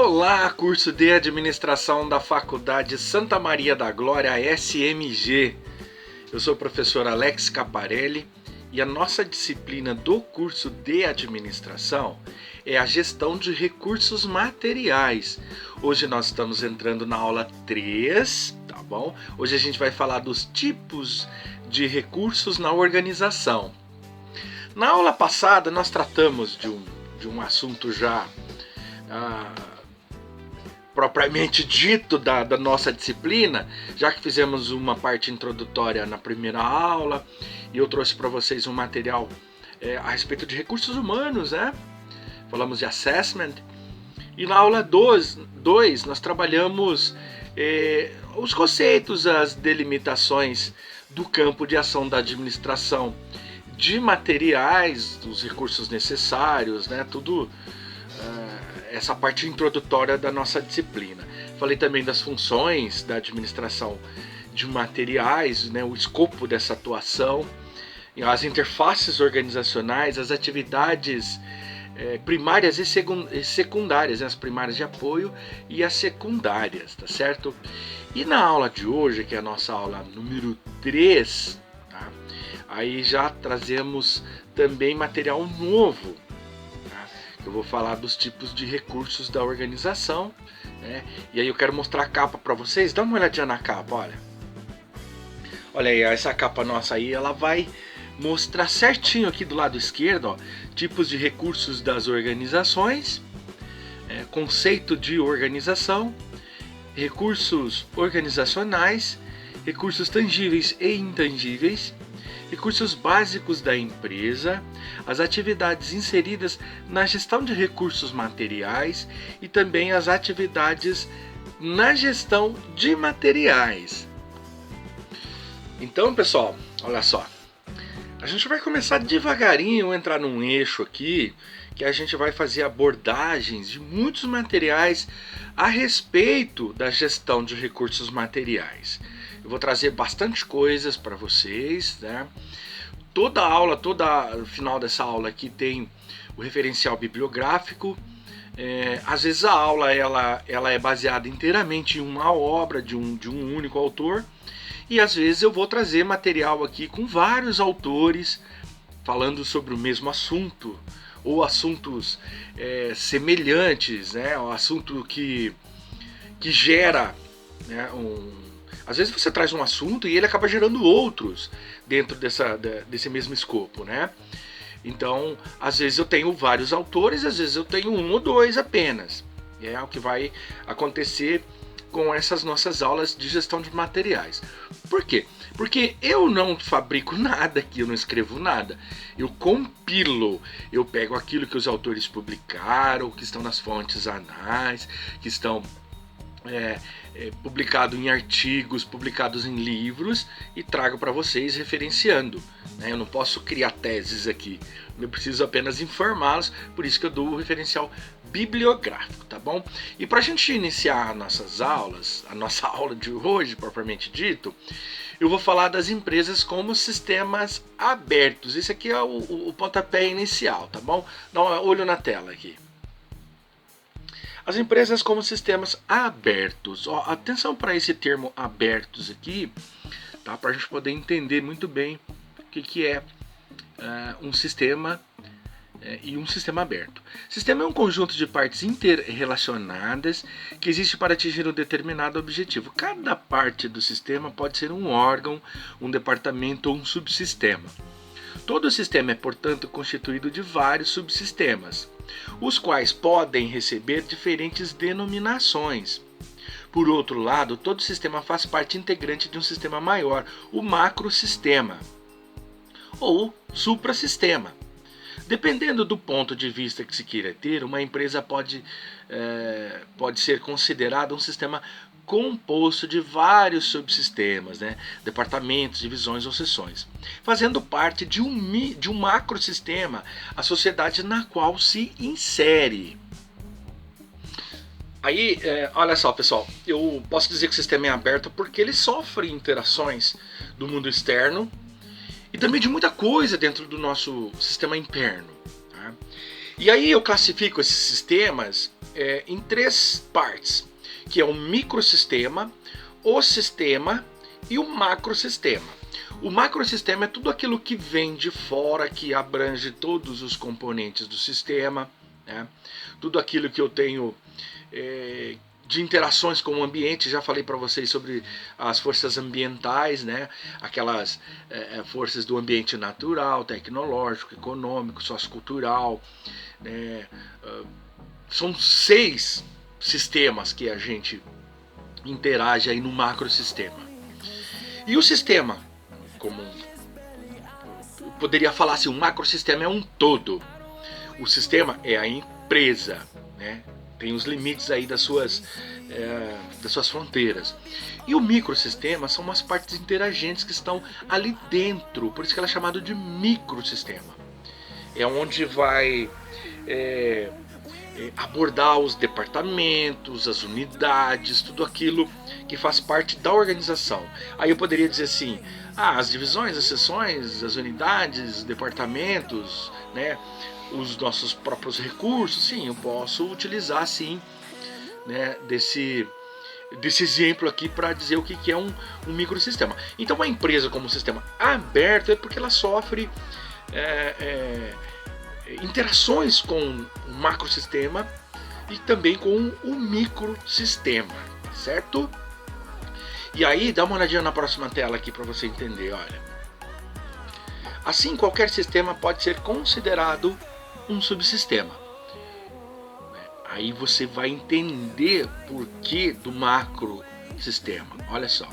Olá, curso de administração da Faculdade Santa Maria da Glória, SMG. Eu sou o professor Alex Caparelli e a nossa disciplina do curso de administração é a gestão de recursos materiais. Hoje nós estamos entrando na aula 3, tá bom? Hoje a gente vai falar dos tipos de recursos na organização. Na aula passada nós tratamos de um assunto já propriamente dito da nossa disciplina, já que fizemos uma parte introdutória na primeira aula e eu trouxe para vocês um material a respeito de recursos humanos, né? Falamos de assessment. E na aula 2 nós trabalhamos os conceitos, as delimitações do campo de ação da administração de materiais, dos recursos necessários, né? Tudo essa parte introdutória da nossa disciplina. Falei também das funções da administração de materiais, né? O escopo dessa atuação, as interfaces organizacionais, as atividades primárias e secundárias, né? As primárias de apoio e as secundárias, tá certo? E na aula de hoje, que é a nossa aula número 3, tá? Aí já trazemos também material novo. Eu vou falar dos tipos de recursos da organização, né? E aí eu quero mostrar a capa para vocês. Dá uma olhadinha na capa, olha. Olha aí, essa capa nossa aí, ela vai mostrar certinho aqui do lado esquerdo, ó, tipos de recursos das organizações, conceito de organização, recursos organizacionais, recursos tangíveis e intangíveis, recursos básicos da empresa, as atividades inseridas na gestão de recursos materiais e também as atividades na gestão de materiais. Então, pessoal, olha só. A gente vai começar devagarinho a entrar num eixo aqui, que a gente vai fazer abordagens de muitos materiais a respeito da gestão de recursos materiais. Eu vou trazer bastante coisas para vocês, né? Toda final dessa aula aqui tem o referencial bibliográfico. Às vezes a aula ela é baseada inteiramente em uma obra de um único autor, e às vezes eu vou trazer material aqui com vários autores falando sobre o mesmo assunto, ou assuntos semelhantes, né? Um assunto que gera, né, às vezes você traz um assunto e ele acaba gerando outros dentro desse mesmo escopo, né? Então, às vezes eu tenho vários autores, às vezes eu tenho um ou dois apenas. É o que vai acontecer com essas nossas aulas de gestão de materiais. Por quê? Porque eu não fabrico nada aqui, eu não escrevo nada. Eu compilo, eu pego aquilo que os autores publicaram, que estão nas fontes anais, que estão publicado em artigos, publicados em livros, e trago para vocês referenciando, né? Eu não posso criar teses aqui, eu preciso apenas informá-los, por isso que eu dou o referencial bibliográfico, tá bom? E para a gente iniciar nossas aulas, a nossa aula de hoje, propriamente dito, eu vou falar das empresas como sistemas abertos. Esse aqui é o pontapé inicial, tá bom? Dá um olho na tela aqui. As empresas como sistemas abertos. Ó, atenção para esse termo abertos aqui, tá? Para a gente poder entender muito bem o que é um sistema e um sistema aberto. Sistema é um conjunto de partes interrelacionadas que existe para atingir um determinado objetivo. Cada parte do sistema pode ser um órgão, um departamento ou um subsistema. Todo sistema é, portanto, constituído de vários subsistemas, os quais podem receber diferentes denominações. Por outro lado, todo sistema faz parte integrante de um sistema maior, o macrosistema ou suprassistema. Dependendo do ponto de vista que se queira ter, uma empresa pode ser considerada um sistema composto de vários subsistemas, né? Departamentos, divisões ou seções, fazendo parte de um macrosistema, a sociedade na qual se insere. Aí, olha só, pessoal, eu posso dizer que o sistema é aberto porque ele sofre interações do mundo externo e também de muita coisa dentro do nosso sistema interno, tá? E aí eu classifico esses sistemas em três partes, que é o microsistema, o sistema e o macrosistema. O macrosistema é tudo aquilo que vem de fora, que abrange todos os componentes do sistema, né? Tudo aquilo que eu tenho de interações com o ambiente. Já falei para vocês sobre as forças ambientais, né? Aquelas forças do ambiente natural, tecnológico, econômico, sociocultural, né? São 6 sistemas que a gente interage aí no macrosistema. E o sistema, como eu poderia falar assim, o macrosistema é um todo. O sistema é a empresa, né? Tem os limites aí das suas fronteiras. E o microsistema são umas partes interagentes que estão ali dentro, por isso que ela é chamada de microsistema. É onde vai abordar os departamentos, as unidades, tudo aquilo que faz parte da organização. Aí eu poderia dizer assim, as divisões, as seções, as unidades, os departamentos, né, os nossos próprios recursos, sim, eu posso utilizar sim, né, desse exemplo aqui para dizer o que é um microsistema. Então uma empresa como um sistema aberto é porque ela sofre interações com o macrosistema e também com o microsistema, certo? E aí, dá uma olhadinha na próxima tela aqui para você entender, olha. Assim, qualquer sistema pode ser considerado um subsistema. Aí você vai entender por que do macrosistema. Olha só.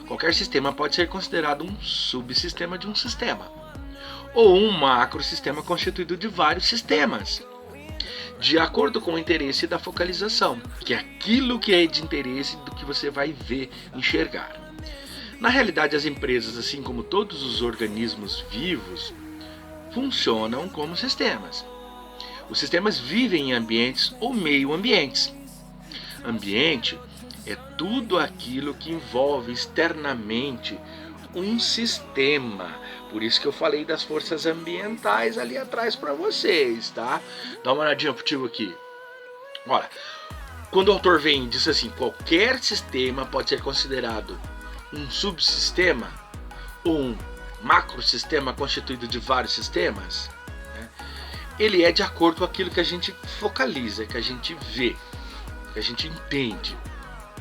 Qualquer sistema pode ser considerado um subsistema de um sistema, ou um macrosistema constituído de vários sistemas, de acordo com o interesse da focalização, que é aquilo que é de interesse do que você vai ver, enxergar. Na realidade, as empresas, assim como todos os organismos vivos, funcionam como sistemas. Os sistemas vivem em ambientes ou meio-ambientes. Ambiente é tudo aquilo que envolve externamente um sistema. Por isso que eu falei das forças ambientais ali atrás para vocês, tá? Dá uma olhadinha pro aqui. Olha, quando o autor vem e diz assim, qualquer sistema pode ser considerado um subsistema ou um macrosistema constituído de vários sistemas, né? Ele é de acordo com aquilo que a gente focaliza, que a gente vê, que a gente entende,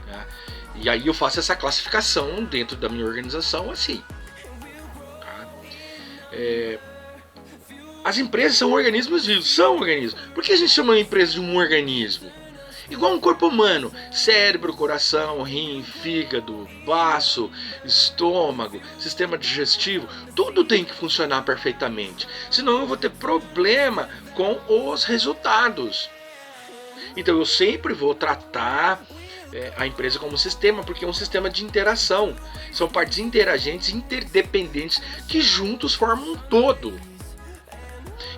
tá? E aí eu faço essa classificação dentro da minha organização assim. Tá? As empresas são organismos vivos, são organismos. Por que a gente chama a empresa de um organismo? Igual um corpo humano, cérebro, coração, rim, fígado, baço, estômago, sistema digestivo, tudo tem que funcionar perfeitamente. Senão eu vou ter problema com os resultados. Então eu sempre vou tratar a empresa como sistema, porque é um sistema de interação. São partes interagentes, interdependentes, que juntos formam um todo.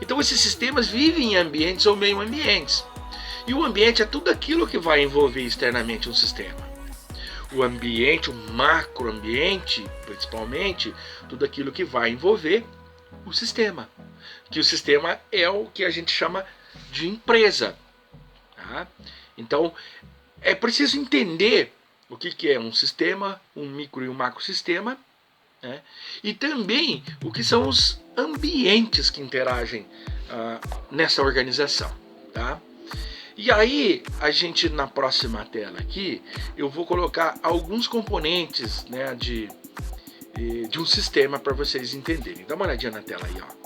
Então esses sistemas vivem em ambientes ou meio-ambientes. E o ambiente é tudo aquilo que vai envolver externamente um sistema. O ambiente, o macroambiente, principalmente, tudo aquilo que vai envolver o sistema. Que o sistema é o que a gente chama de empresa. Tá? Então, é preciso entender o que é um sistema, um micro e um macrosistema, né? E também o que são os ambientes que interagem nessa organização. Tá? E aí, a gente na próxima tela aqui, eu vou colocar alguns componentes, né, de um sistema para vocês entenderem. Dá uma olhadinha na tela aí, ó.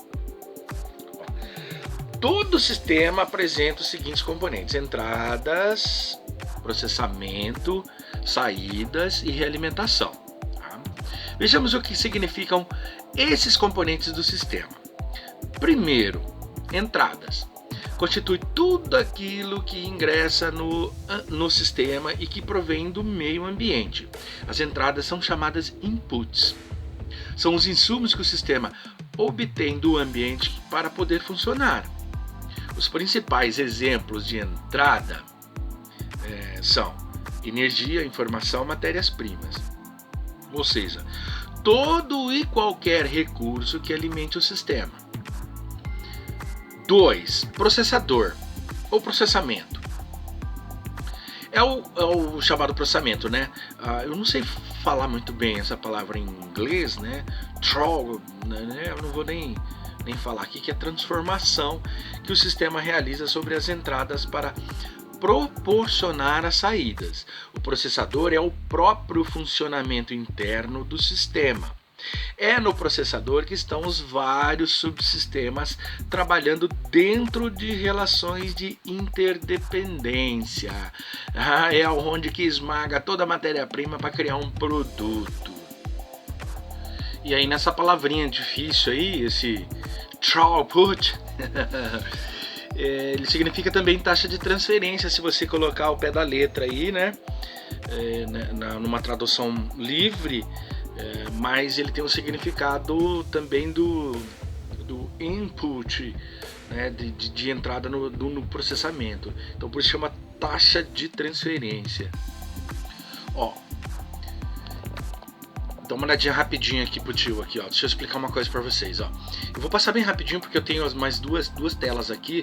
Todo sistema apresenta os seguintes componentes: entradas, processamento, saídas e realimentação. Tá? Vejamos o que significam esses componentes do sistema. Primeiro, entradas. Constitui tudo aquilo que ingressa no sistema e que provém do meio ambiente. As entradas são chamadas inputs. São os insumos que o sistema obtém do ambiente para poder funcionar. Os principais exemplos de entrada são energia, informação, matérias-primas. Ou seja, todo e qualquer recurso que alimente o sistema. 2. Processador ou processamento. É o chamado processamento, né? Eu não sei falar muito bem essa palavra em inglês, né? Troll, né? Eu não vou nem falar aqui, que é a transformação que o sistema realiza sobre as entradas para proporcionar as saídas. O processador é o próprio funcionamento interno do sistema. É no processador que estão os vários subsistemas trabalhando dentro de relações de interdependência. É onde que esmaga toda a matéria-prima para criar um produto. E aí nessa palavrinha difícil aí, esse throughput, ele significa também taxa de transferência, se você colocar ao pé da letra aí, né? Numa tradução livre, mas ele tem um significado também do input, né? de entrada no processamento. Então por isso chama taxa de transferência. Ó, dá uma olhadinha rapidinho aqui pro tio aqui, ó. Deixa eu explicar uma coisa para vocês, ó. Eu vou passar bem rapidinho porque eu tenho mais duas telas aqui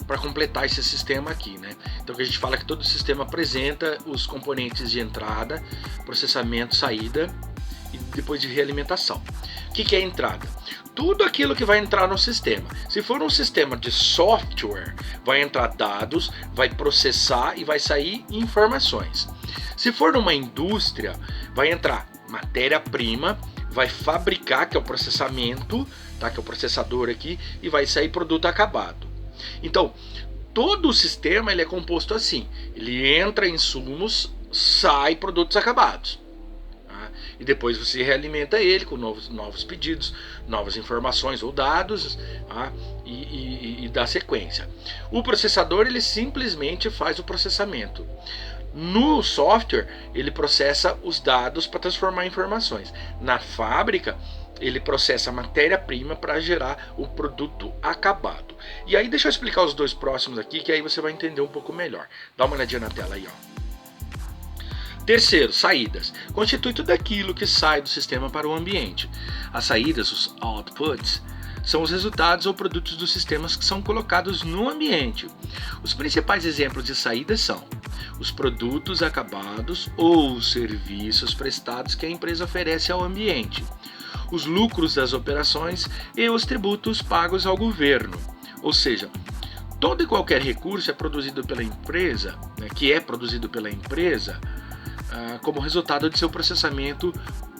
para completar esse sistema aqui, né? Então que a gente fala que todo sistema apresenta os componentes de entrada, processamento, saída e depois de realimentação. O que é entrada? Tudo aquilo que vai entrar no sistema. Se for um sistema de software, vai entrar dados, vai processar e vai sair informações. Se for numa indústria, vai entrar matéria-prima, vai fabricar, que é o processamento, tá? Que é o processador aqui, e vai sair produto acabado. Então, todo o sistema ele é composto assim. Ele entra insumos, sai produtos acabados. Tá? E depois você realimenta ele com novos pedidos, novas informações ou dados, tá? e dá sequência. O processador ele simplesmente faz o processamento. No software, ele processa os dados para transformar em informações. Na fábrica, ele processa a matéria-prima para gerar o produto acabado. E aí, deixa eu explicar os dois próximos aqui, que aí você vai entender um pouco melhor. Dá uma olhadinha na tela aí, ó. Terceiro, saídas. Constitui tudo aquilo que sai do sistema para o ambiente. As saídas, os outputs, são os resultados ou produtos dos sistemas que são colocados no ambiente. Os principais exemplos de saídas são os produtos acabados ou os serviços prestados que a empresa oferece ao ambiente, os lucros das operações e os tributos pagos ao governo. Ou seja, todo e qualquer recurso é produzido pela empresa, né, que é produzido pela empresa como resultado de seu processamento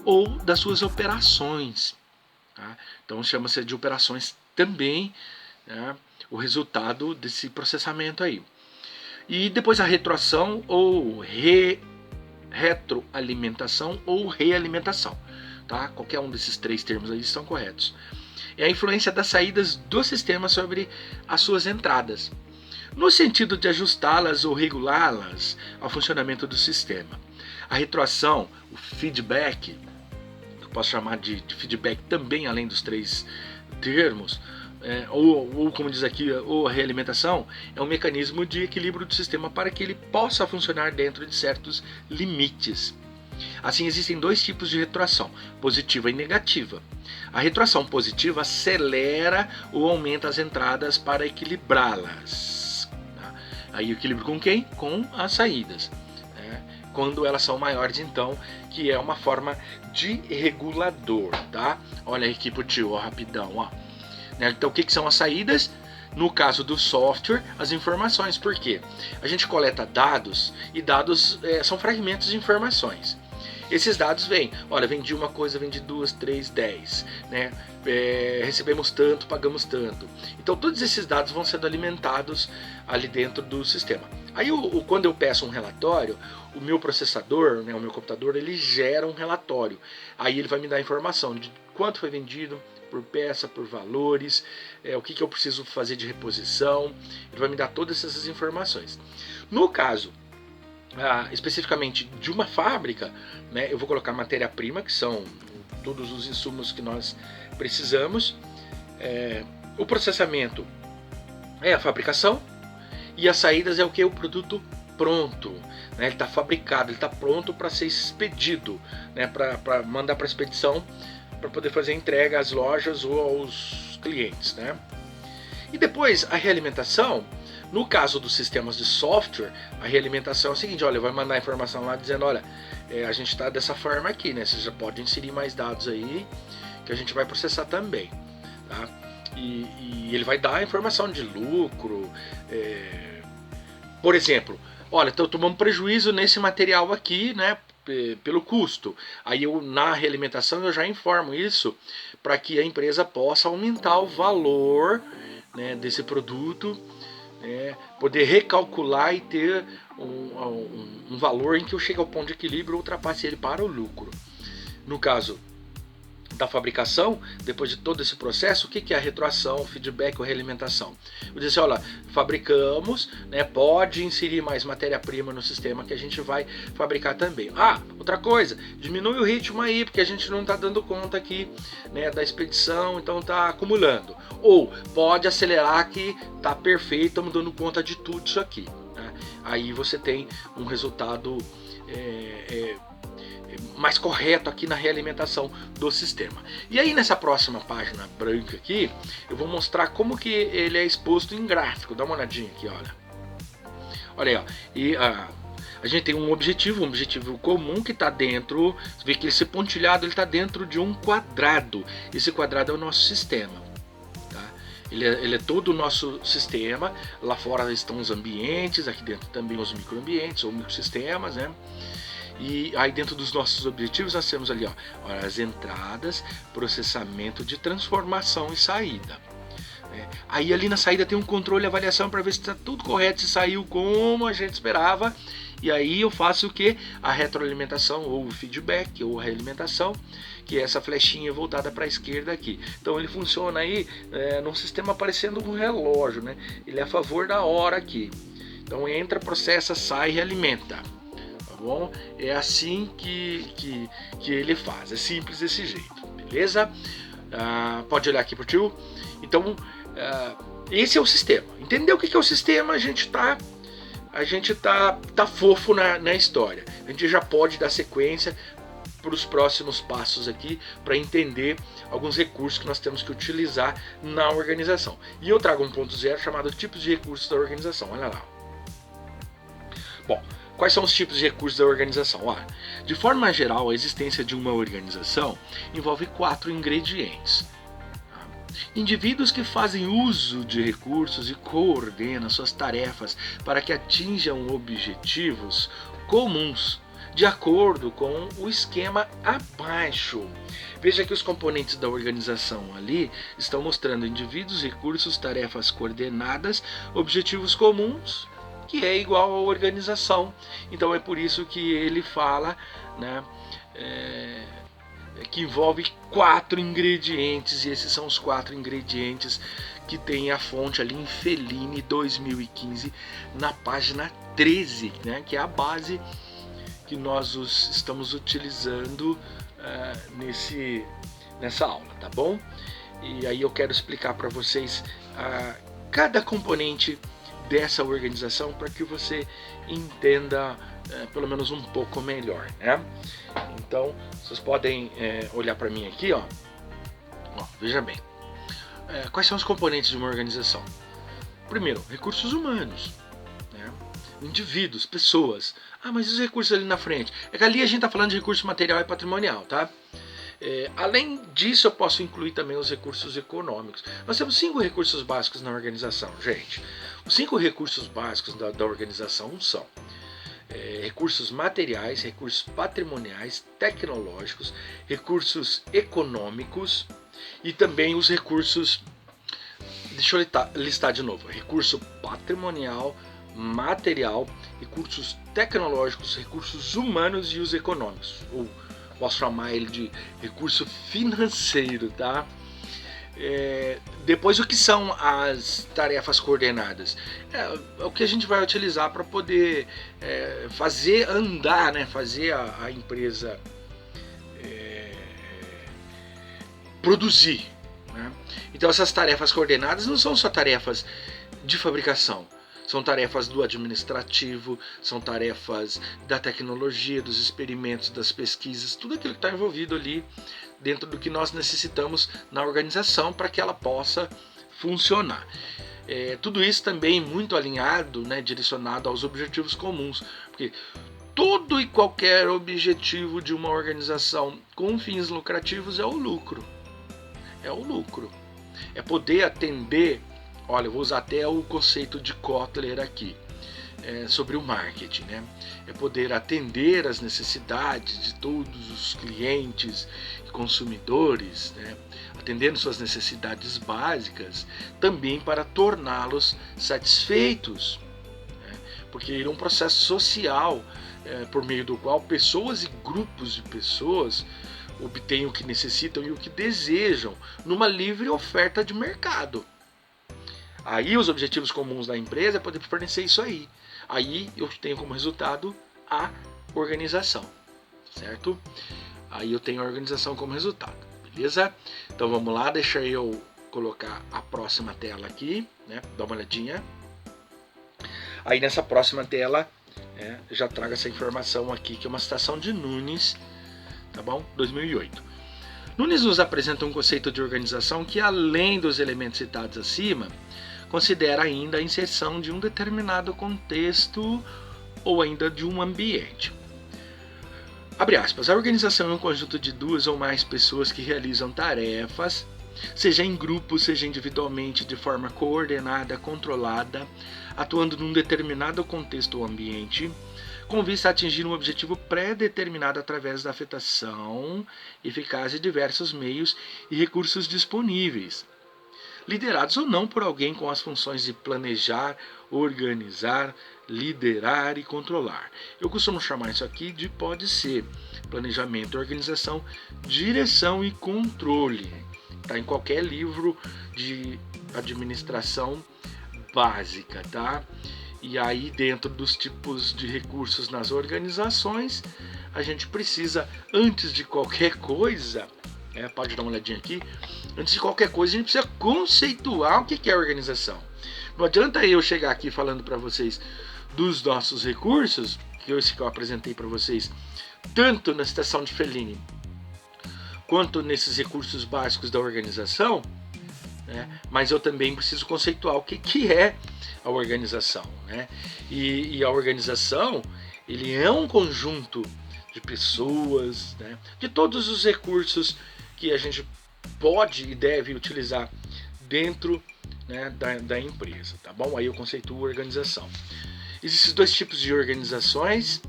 ou das suas operações. Tá? Então chama-se de operações também, né, o resultado desse processamento aí. E depois a retroação ou retroalimentação ou realimentação. Tá? Qualquer um desses três termos aí estão corretos. É a influência das saídas do sistema sobre as suas entradas, no sentido de ajustá-las ou regulá-las ao funcionamento do sistema. A retroação, o feedback, eu posso chamar de feedback também além dos três termos, ou como diz aqui, ou a realimentação, é um mecanismo de equilíbrio do sistema para que ele possa funcionar dentro de certos limites. Assim, existem dois tipos de retroação, positiva e negativa. A retroação positiva acelera ou aumenta as entradas para equilibrá-las. Tá? Aí o equilíbrio com quem? Com as saídas. Quando elas são maiores, então, que é uma forma de regulador. Tá? Olha aí aqui pro tio, ó, rapidão, ó. Então, o que são as saídas? No caso do software, as informações. Por quê? A gente coleta dados e dados são fragmentos de informações. Esses dados vêm, olha, vendi uma coisa, vendi 2, 3, 10, né? Recebemos tanto, pagamos tanto. Então todos esses dados vão sendo alimentados ali dentro do sistema. Aí quando eu peço um relatório, o meu processador, né, o meu computador, ele gera um relatório. Aí ele vai me dar informação de quanto foi vendido, por peça, por valores, o que eu preciso fazer de reposição. Ele vai me dar todas essas informações. No caso especificamente de uma fábrica, né, eu vou colocar matéria-prima, que são todos os insumos que nós precisamos. O processamento é a fabricação e as saídas é o que? O produto pronto. Né, ele está fabricado, ele está pronto para ser expedido, né, para mandar para expedição, para poder fazer entrega às lojas ou aos clientes. Né? E depois a realimentação No caso dos sistemas de software, a realimentação é o seguinte, olha, vai mandar informação lá dizendo, olha, a gente está dessa forma aqui, né? Você já pode inserir mais dados aí, que a gente vai processar também, tá? E ele vai dar a informação de lucro, por exemplo, olha, então tomamos prejuízo nesse material aqui, né? Pelo custo. Aí eu, na realimentação, eu já informo isso para que a empresa possa aumentar o valor, né, desse produto, poder recalcular e ter um valor em que eu chegue ao ponto de equilíbrio e ultrapasse ele para o lucro. No caso da fabricação, depois de todo esse processo, o que é a retroação, o feedback ou realimentação? Eu disse, olha, fabricamos, né, pode inserir mais matéria-prima no sistema que a gente vai fabricar também. Outra coisa, diminui o ritmo aí, porque a gente não está dando conta aqui, né, da expedição, então está acumulando. Ou pode acelerar que está perfeito, estamos dando conta de tudo isso aqui, né? Aí você tem um resultado mais correto aqui na realimentação do sistema. E aí nessa próxima página branca aqui, eu vou mostrar como que ele é exposto em gráfico. Dá uma olhadinha aqui, olha. Olha aí, ó. E a gente tem um objetivo comum que está dentro, você vê que esse pontilhado ele está dentro de um quadrado. Esse quadrado é o nosso sistema. Tá? Ele é todo o nosso sistema. Lá fora estão os ambientes, aqui dentro também os microambientes ou microsistemas, né? E aí dentro dos nossos objetivos nós temos ali, ó, as entradas, processamento de transformação e saída. Aí ali na saída tem um controle e avaliação para ver se está tudo correto, se saiu como a gente esperava. E aí eu faço o que? A retroalimentação ou o feedback ou a realimentação, que é essa flechinha voltada para a esquerda aqui. Então ele funciona aí num sistema parecendo um relógio, né? Ele é a favor da hora aqui. Então entra, processa, sai e realimenta. Bom, é assim que ele faz, é simples desse jeito, beleza? Pode olhar aqui pro tio. Então, esse é o sistema. Entendeu o que é o sistema? A gente tá fofo na história. A gente já pode dar sequência para os próximos passos aqui, para entender alguns recursos que nós temos que utilizar na organização. E eu trago um ponto zero chamado tipos de recursos da organização. Olha lá. Bom, quais são os tipos de recursos da organização? De forma geral, a existência de uma organização envolve 4 ingredientes. Indivíduos que fazem uso de recursos e coordenam suas tarefas para que atinjam objetivos comuns, de acordo com o esquema abaixo. Veja que os componentes da organização ali estão mostrando indivíduos, recursos, tarefas coordenadas, objetivos comuns, que é igual à organização. Então é por isso que ele fala, né, que envolve 4 ingredientes, e esses são os 4 ingredientes que tem a fonte ali em Fellini 2015 na página 13, né, que é a base que nós estamos utilizando nessa aula, tá bom? E aí eu quero explicar para vocês cada componente dessa organização para que você entenda pelo menos um pouco melhor, né? Então vocês podem olhar para mim aqui, ó, veja bem, quais são os componentes de uma organização? Primeiro, recursos humanos, né? Indivíduos, pessoas. Mas os recursos ali na frente? É que ali a gente está falando de recurso material e patrimonial, tá? Além disso, eu posso incluir também os recursos econômicos. Nós temos 5 recursos básicos na organização, gente. Os 5 recursos básicos da organização são recursos materiais, recursos patrimoniais, tecnológicos, recursos econômicos e também os recursos... Deixa eu listar de novo. Recurso patrimonial, material, recursos tecnológicos, recursos humanos e os econômicos. Ou posso chamar ele de recurso financeiro, tá? Depois, o que são as tarefas coordenadas? É o que a gente vai utilizar para poder fazer andar, né? Fazer a empresa produzir, né? Então essas tarefas coordenadas não são só tarefas de fabricação, são tarefas do administrativo, são tarefas da tecnologia, dos experimentos, das pesquisas, tudo aquilo que está envolvido ali dentro do que nós necessitamos na organização para que ela possa funcionar. Tudo isso também muito alinhado, né, direcionado aos objetivos comuns, porque todo e qualquer objetivo de uma organização com fins lucrativos é o lucro. É o lucro. É poder atender, olha, eu vou usar até o conceito de Kotler aqui, sobre o marketing, né? É poder atender as necessidades de todos os clientes e consumidores, né? Atendendo suas necessidades básicas, também para torná-los satisfeitos, né? Porque ele é um processo social, por meio do qual pessoas e grupos de pessoas obtêm o que necessitam e o que desejam numa livre oferta de mercado. Aí os objetivos comuns da empresa é poder fornecer isso aí. Aí eu tenho como resultado a organização, certo? Aí eu tenho a organização como resultado, beleza? Então vamos lá, deixa eu colocar a próxima tela aqui, né? Dá uma olhadinha. Aí nessa próxima tela, já trago essa informação aqui, que é uma citação de Nunes, tá bom? 2008. Nunes nos apresenta um conceito de organização que, além dos elementos citados acima, considera ainda a inserção de um determinado contexto ou ainda de um ambiente. Abre aspas, a organização é um conjunto de duas ou mais pessoas que realizam tarefas, seja em grupo, seja individualmente, de forma coordenada, controlada, atuando num determinado contexto ou ambiente, com vista a atingir um objetivo pré-determinado através da afetação eficaz de diversos meios e recursos disponíveis, liderados ou não por alguém com as funções de planejar, organizar, liderar e controlar. Eu costumo chamar isso aqui de pode ser planejamento, organização, direção e controle. Está em qualquer livro de administração básica, tá? E aí, dentro dos tipos de recursos nas organizações, a gente precisa, antes de qualquer coisa, pode dar uma olhadinha aqui, antes de qualquer coisa, a gente precisa conceituar o que é organização. Não adianta eu chegar aqui falando para vocês dos nossos recursos, que eu apresentei para vocês, tanto na citação de Fellini, quanto nesses recursos básicos da organização, mas eu também preciso conceituar o que é a organização, né? E a organização, ele é um conjunto de pessoas, né? De todos os recursos que a gente pode e deve utilizar dentro, né, da empresa, tá bom? Aí eu conceituo organização. Existem dois tipos de organizações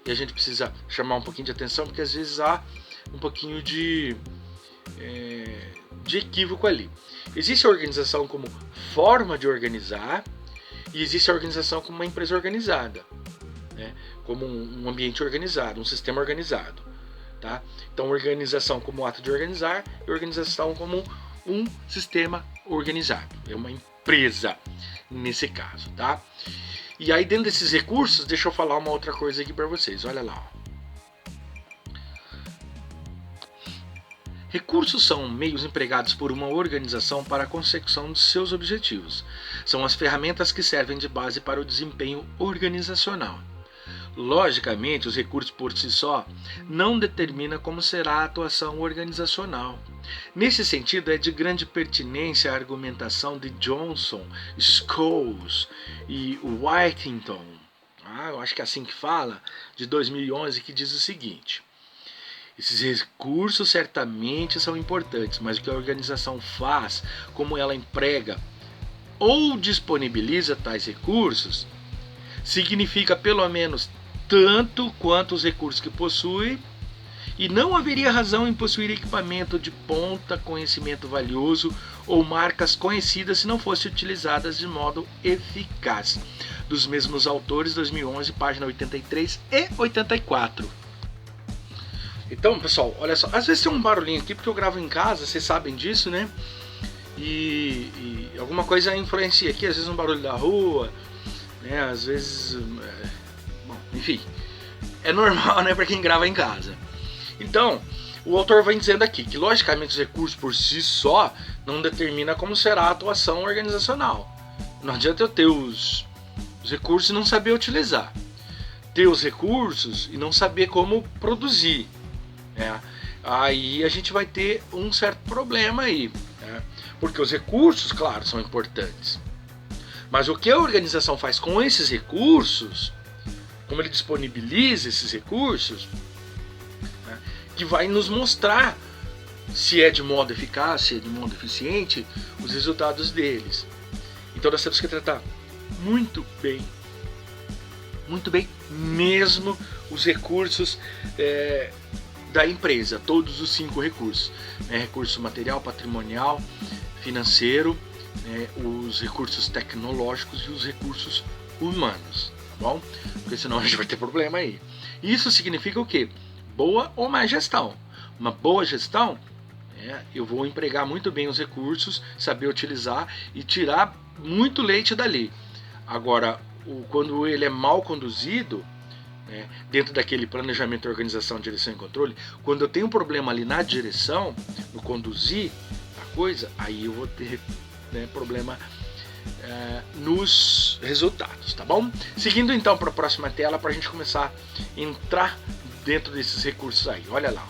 e a gente precisa chamar um pouquinho de atenção, porque às vezes há um pouquinho de equívoco ali. Existe a organização como forma de organizar e existe a organização como uma empresa organizada, né? Como um ambiente organizado, um sistema organizado, tá? Então, organização como ato de organizar e organização como um sistema organizado. É uma empresa nesse caso, tá? E aí, dentro desses recursos, deixa eu falar uma outra coisa aqui para vocês. Olha lá, ó. Recursos são meios empregados por uma organização para a consecução de seus objetivos. São as ferramentas que servem de base para o desempenho organizacional. Logicamente, os recursos por si só não determinam como será a atuação organizacional. Nesse sentido, é de grande pertinência a argumentação de Johnson, Scholes e Whittington, eu acho que é assim que fala, de 2011, que diz o seguinte: esses recursos certamente são importantes, mas o que a organização faz, como ela emprega ou disponibiliza tais recursos, significa pelo menos tanto quanto os recursos que possui, e não haveria razão em possuir equipamento de ponta, conhecimento valioso ou marcas conhecidas se não fossem utilizadas de modo eficaz. Dos mesmos autores, 2011, página 83 e 84. Então, pessoal, olha só, às vezes tem um barulhinho aqui porque eu gravo em casa, vocês sabem disso, né? E alguma coisa influencia aqui, às vezes um barulho da rua, né? Às vezes, bom, enfim, é normal, né, para quem grava em casa. Então, o autor vai dizendo aqui que, logicamente, os recursos por si só não determinam como será a atuação organizacional. Não adianta eu ter os recursos e não saber utilizar. Ter os recursos e não saber como produzir. Aí a gente vai ter um certo problema aí, né? Porque os recursos, claro, são importantes, Mas o que a organização faz com esses recursos, como ele disponibiliza esses recursos, né, que vai nos mostrar se é de modo eficaz, se é de modo eficiente, os resultados deles. Então nós temos que tratar muito bem mesmo os recursos da empresa, todos os 5 recursos, né? Recurso material, patrimonial, financeiro, né? Os recursos tecnológicos e os recursos humanos, tá bom? Porque senão a gente vai ter problema aí. Isso significa o quê? Boa ou má gestão. Uma boa gestão, eu vou empregar muito bem os recursos, saber utilizar e tirar muito leite dali. Agora, quando ele é mal conduzido, né, dentro daquele planejamento, organização, direção e controle, quando eu tenho um problema ali na direção, no conduzir a coisa, aí eu vou ter, né, problema nos resultados, tá bom? Seguindo então para a próxima tela, para a gente começar a entrar dentro desses recursos aí, olha lá.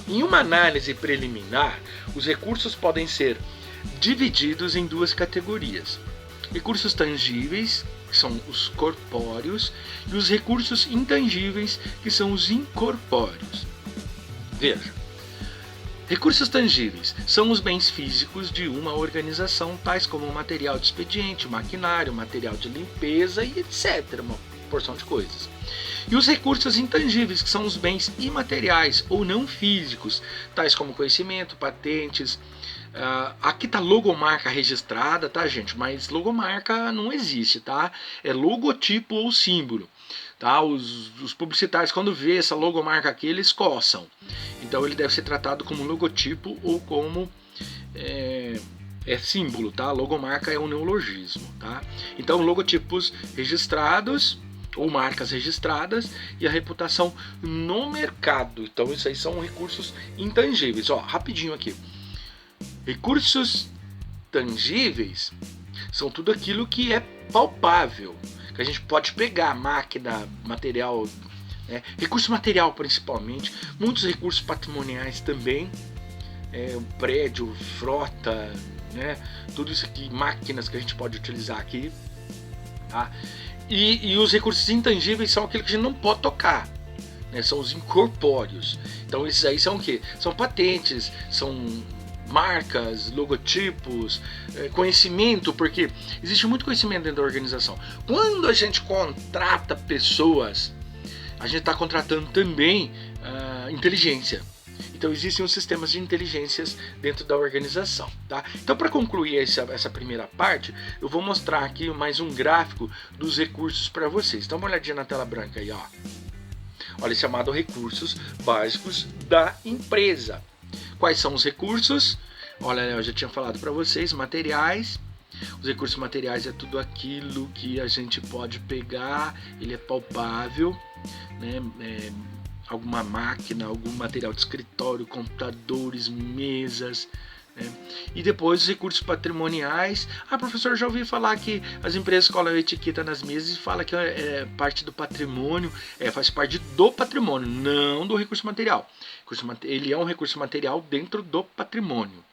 Em uma análise preliminar, os recursos podem ser divididos em 2 categorias: recursos tangíveis, que são os corpóreos, e os recursos intangíveis, que são os incorpóreos. Veja, recursos tangíveis são os bens físicos de uma organização, tais como material de expediente, maquinário, material de limpeza e etc., uma porção de coisas. E os recursos intangíveis, que são os bens imateriais ou não físicos, tais como conhecimento, patentes. Aqui tá logomarca registrada, tá, gente? Mas logomarca não existe, tá? É logotipo ou símbolo, tá? Os publicitários, quando vê essa logomarca aqui, eles coçam. Então ele deve ser tratado como logotipo ou como símbolo, tá? Logomarca é um neologismo, tá? Então logotipos registrados ou marcas registradas e a reputação no mercado. Então isso aí são recursos intangíveis. Ó, rapidinho aqui. Recursos tangíveis são tudo aquilo que é palpável, que a gente pode pegar, máquina, material, né? Recurso material principalmente, muitos recursos patrimoniais também, um prédio, frota, né? Tudo isso aqui, máquinas que a gente pode utilizar aqui, tá? E os recursos intangíveis são aquilo que a gente não pode tocar, né? São os incorpóreos. Então esses aí são o quê? São patentes, são marcas, logotipos, conhecimento, porque existe muito conhecimento dentro da organização. Quando a gente contrata pessoas, a gente está contratando também inteligência. Então existem os sistemas de inteligências dentro da organização, tá? Então, para concluir essa primeira parte, eu vou mostrar aqui mais um gráfico dos recursos para vocês. Dá uma olhadinha na tela branca aí, ó. Olha, chamado recursos básicos da empresa. Quais são os recursos? Olha, eu já tinha falado para vocês, materiais. Os recursos materiais é tudo aquilo que a gente pode pegar, ele é palpável, né? Alguma máquina, algum material de escritório, computadores, mesas, né? E depois os recursos patrimoniais. Professor, já ouvi falar que as empresas colam etiqueta nas mesas e fala que é parte do patrimônio, faz parte do patrimônio, não do recurso material. Ele é um recurso material dentro do patrimônio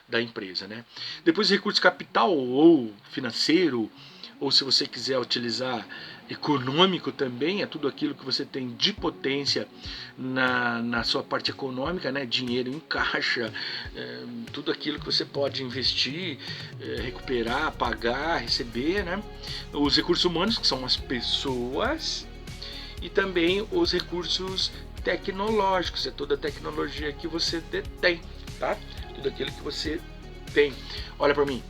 da empresa, né? Depois recurso capital ou financeiro, ou se você quiser utilizar econômico também, é tudo aquilo que você tem de potência na sua parte econômica, né? Dinheiro em caixa, tudo aquilo que você pode investir, recuperar, pagar, receber, né? Os recursos humanos, que são as pessoas, e também os recursos tecnológicos, é toda a tecnologia que você detém, tá? Tudo aquilo que você tem. Olha para mim.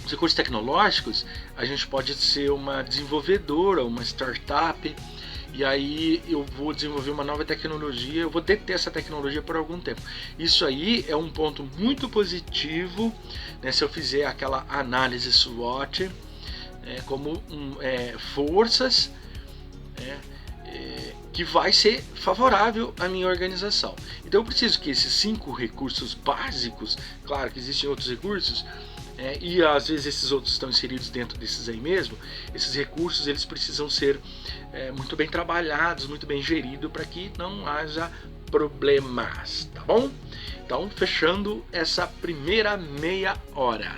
Os recursos tecnológicos, a gente pode ser uma desenvolvedora, uma startup, e aí eu vou desenvolver uma nova tecnologia, eu vou deter essa tecnologia por algum tempo. Isso aí é um ponto muito positivo, né, se eu fizer aquela análise SWOT, como forças, que vai ser favorável à minha organização. Então eu preciso que esses 5 recursos básicos, claro que existem outros recursos, e às vezes esses outros estão inseridos dentro desses aí mesmo, esses recursos eles precisam ser muito bem trabalhados, muito bem geridos para que não haja problemas, tá bom? Então, fechando essa primeira meia hora.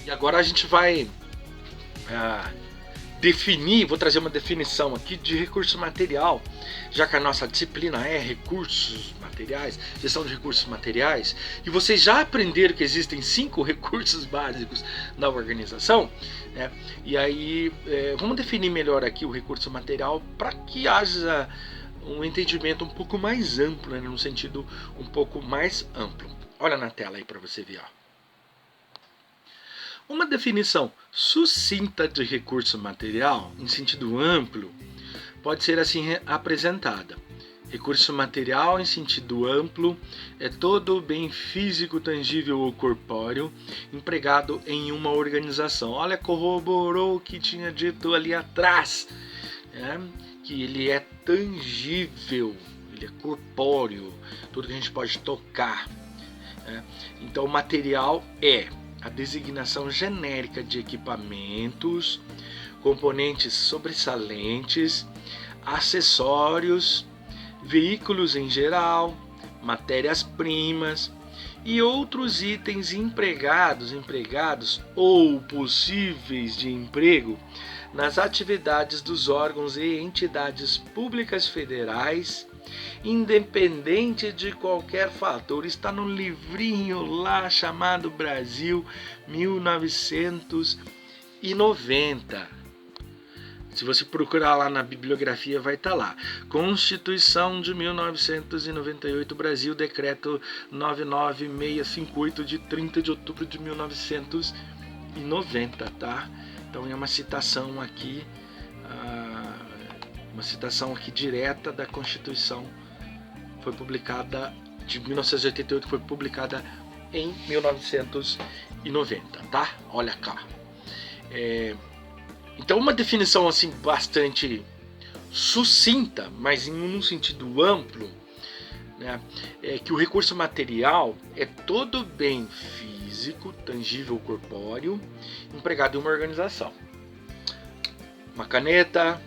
E agora a gente vai definir, vou trazer uma definição aqui de recurso material, já que a nossa disciplina é recursos materiais, gestão de recursos materiais, e vocês já aprenderam que existem 5 recursos básicos na organização, né? E aí vamos definir melhor aqui o recurso material para que haja um entendimento um pouco mais amplo, né? No sentido um pouco mais amplo. Olha na tela aí para você ver, ó. Uma definição sucinta de recurso material, em sentido amplo, pode ser assim apresentada. Recurso material, em sentido amplo, é todo bem físico, tangível ou corpóreo empregado em uma organização. Olha, corroborou o que tinha dito ali atrás, né? Que ele é tangível, ele é corpóreo, tudo que a gente pode tocar, né? Então, material é a designação genérica de equipamentos, componentes sobressalentes, acessórios, veículos em geral, matérias-primas e outros itens empregados ou possíveis de emprego nas atividades dos órgãos e entidades públicas federais, independente de qualquer fator. Está no livrinho lá chamado Brasil 1990. Se você procurar lá na bibliografia, vai estar lá. Constituição de 1998, Brasil, decreto 99658 de 30 de outubro de 1990, tá? Então é uma citação aqui, direta da Constituição. Foi publicada de 1988, foi publicada em 1990, tá? Olha cá. Então uma definição assim bastante sucinta, mas em um sentido amplo, né, é que o recurso material é todo bem físico, tangível, corpóreo, empregado em uma organização. Uma caneta,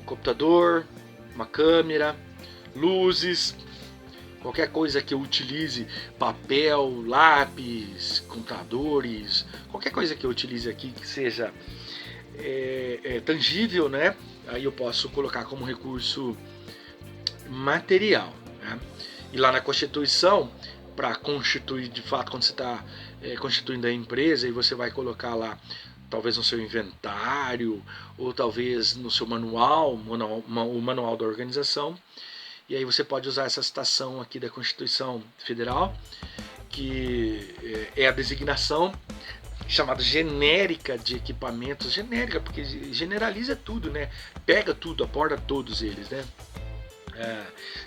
um computador, uma câmera, luzes, qualquer coisa que eu utilize, papel, lápis, computadores, qualquer coisa que eu utilize aqui que seja tangível, né? Aí eu posso colocar como recurso material, né? E lá na Constituição, para constituir de fato, quando você está constituindo a empresa, e você vai colocar lá talvez no seu inventário ou talvez no seu manual, o manual da organização. E aí você pode usar essa citação aqui da Constituição Federal, que é a designação chamada genérica de equipamentos, genérica porque generaliza tudo, né? Pega tudo, aborda todos eles, né?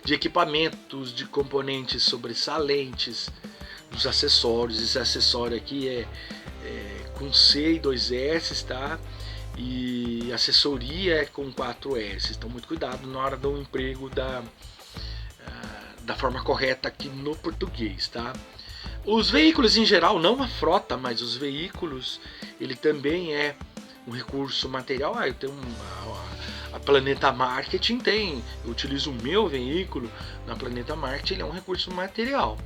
De equipamentos, de componentes sobressalentes, dos acessórios. Esse acessório aqui é com C e 2 S, tá? E assessoria é com 4 S. Então muito cuidado na hora do emprego da forma correta aqui no português, tá? Os veículos em geral, não a frota, mas os veículos, ele também é um recurso material. Eu tenho a Planeta Marketing eu utilizo o meu veículo na Planeta Marketing, ele é um recurso material.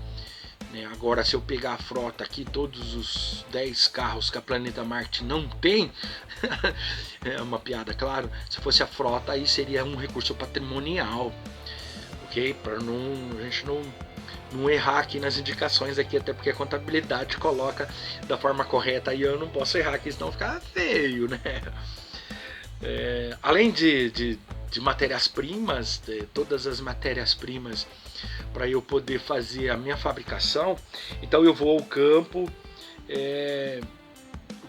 Agora, se eu pegar a frota aqui, todos os 10 carros que a Planeta Marketing não tem, é uma piada, claro, se fosse a frota aí seria um recurso patrimonial, ok? Para a gente não errar aqui nas indicações aqui, até porque a contabilidade coloca da forma correta e eu não posso errar aqui, senão fica feio, né? Além de matérias-primas, todas as matérias-primas para eu poder fazer a minha fabricação, então eu vou ao campo,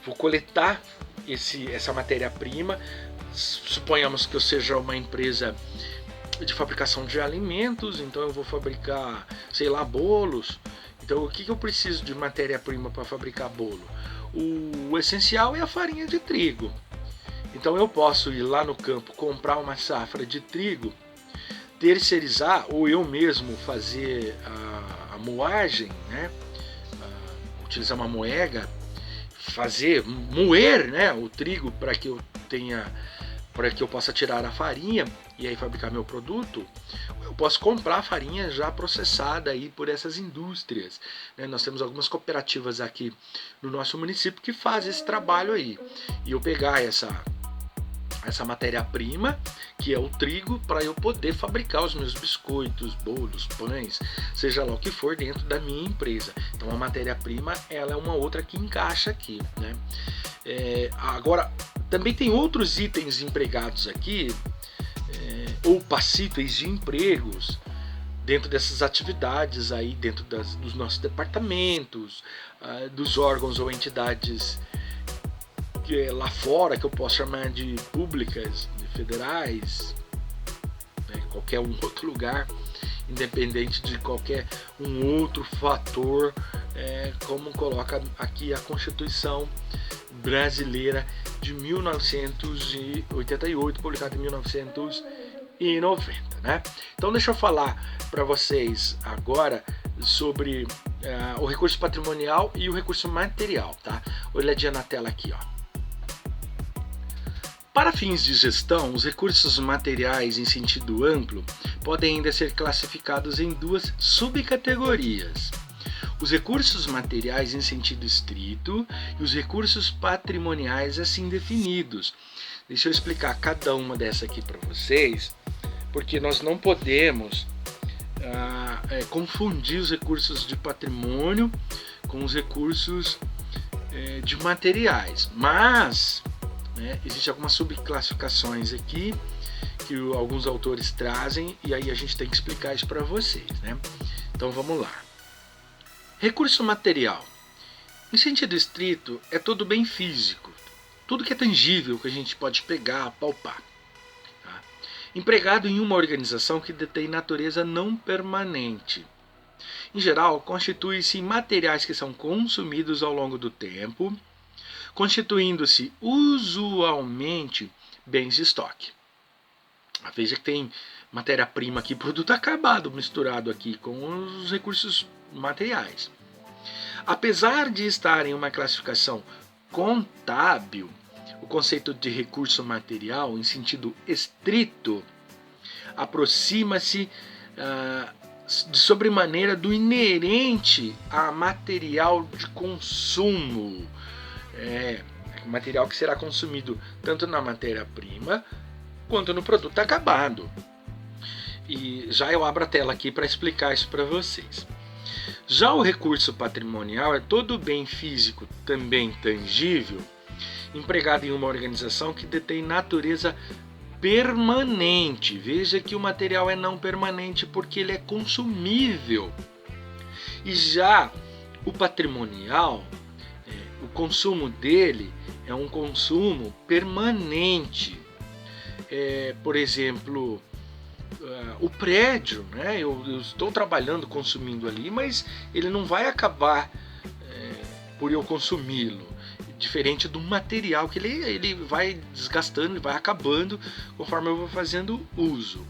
vou coletar essa matéria-prima. Suponhamos que eu seja uma empresa de fabricação de alimentos, então eu vou fabricar, sei lá, bolos. Então o que eu preciso de matéria-prima para fabricar bolo? O essencial é a farinha de trigo. Então eu posso ir lá no campo, comprar uma safra de trigo, terceirizar ou eu mesmo fazer a moagem, né? Utilizar uma moega, moer, né, o trigo para que eu possa tirar a farinha, e aí fabricar meu produto, eu posso comprar farinha já processada aí por essas indústrias, né? Nós temos algumas cooperativas aqui no nosso município que fazem esse trabalho aí. E eu pegar essa matéria-prima, que é o trigo, para eu poder fabricar os meus biscoitos, bolos, pães, seja lá o que for dentro da minha empresa. Então a matéria-prima ela é uma outra que encaixa aqui, né? Agora, também tem outros itens empregados aqui, ou passíveis de empregos, dentro dessas atividades aí, dentro dos nossos departamentos, dos órgãos ou entidades lá fora, que eu posso chamar de públicas, de federais, né, qualquer um outro lugar, independente de qualquer um outro fator, como coloca aqui a Constituição Brasileira de 1988, publicada em 1990, né? Então deixa eu falar para vocês agora sobre o recurso patrimonial e o recurso material, tá? Olhadinha na tela aqui, ó. Para fins de gestão, os recursos materiais em sentido amplo podem ainda ser classificados em duas subcategorias: os recursos materiais em sentido estrito e os recursos patrimoniais assim definidos. Deixa eu explicar cada uma dessa aqui para vocês, porque nós não podemos confundir os recursos de patrimônio com os recursos de materiais. Mas existem algumas subclassificações aqui que alguns autores trazem, e aí a gente tem que explicar isso para vocês, né? Então vamos lá. Recurso material. Em sentido estrito, é todo bem físico, tudo que é tangível, que a gente pode pegar, palpar. Tá? Empregado em uma organização que detém natureza não permanente. Em geral, constitui-se em materiais que são consumidos ao longo do tempo, constituindo-se usualmente bens de estoque. Veja que tem matéria-prima aqui, produto acabado misturado aqui com os recursos materiais. Apesar de estar em uma classificação contábil, o conceito de recurso material, em sentido estrito, aproxima-se de sobremaneira do inerente a material de consumo. Material que será consumido tanto na matéria-prima quanto no produto acabado. E já eu abro a tela aqui para explicar isso para vocês. Já o recurso patrimonial é todo bem físico, também tangível, empregado em uma organização que detém natureza permanente. Veja que o material é não permanente porque ele é consumível. E já o patrimonial, o consumo dele é um consumo permanente. Por exemplo, o prédio, né? Eu estou trabalhando, consumindo ali, mas ele não vai acabar por eu consumi-lo. Diferente do material, que ele vai desgastando, ele vai acabando conforme eu vou fazendo uso.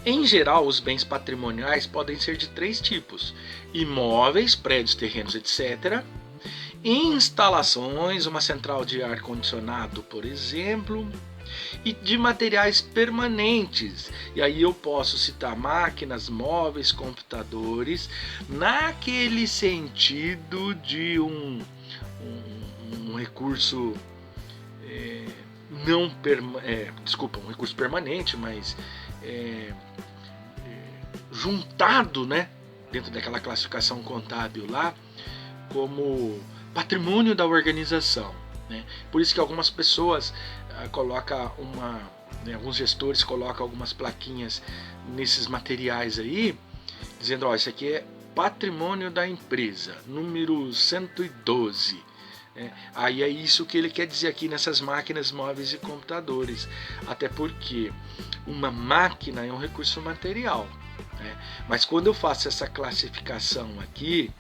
Em geral, os bens patrimoniais podem ser de três tipos: imóveis, prédios, terrenos, etc. Instalações, uma central de ar-condicionado, por exemplo, e de materiais permanentes. E aí eu posso citar máquinas, móveis, computadores, naquele sentido de um recurso um recurso permanente, mas juntado, né, dentro daquela classificação contábil lá, como patrimônio da organização, né? Por isso que algumas pessoas colocam alguns gestores colocam algumas plaquinhas nesses materiais aí, dizendo, isso aqui é patrimônio da empresa, número 112. Aí é isso que ele quer dizer aqui nessas máquinas, móveis e computadores. Até porque uma máquina é um recurso material, né? Mas quando eu faço essa classificação aqui,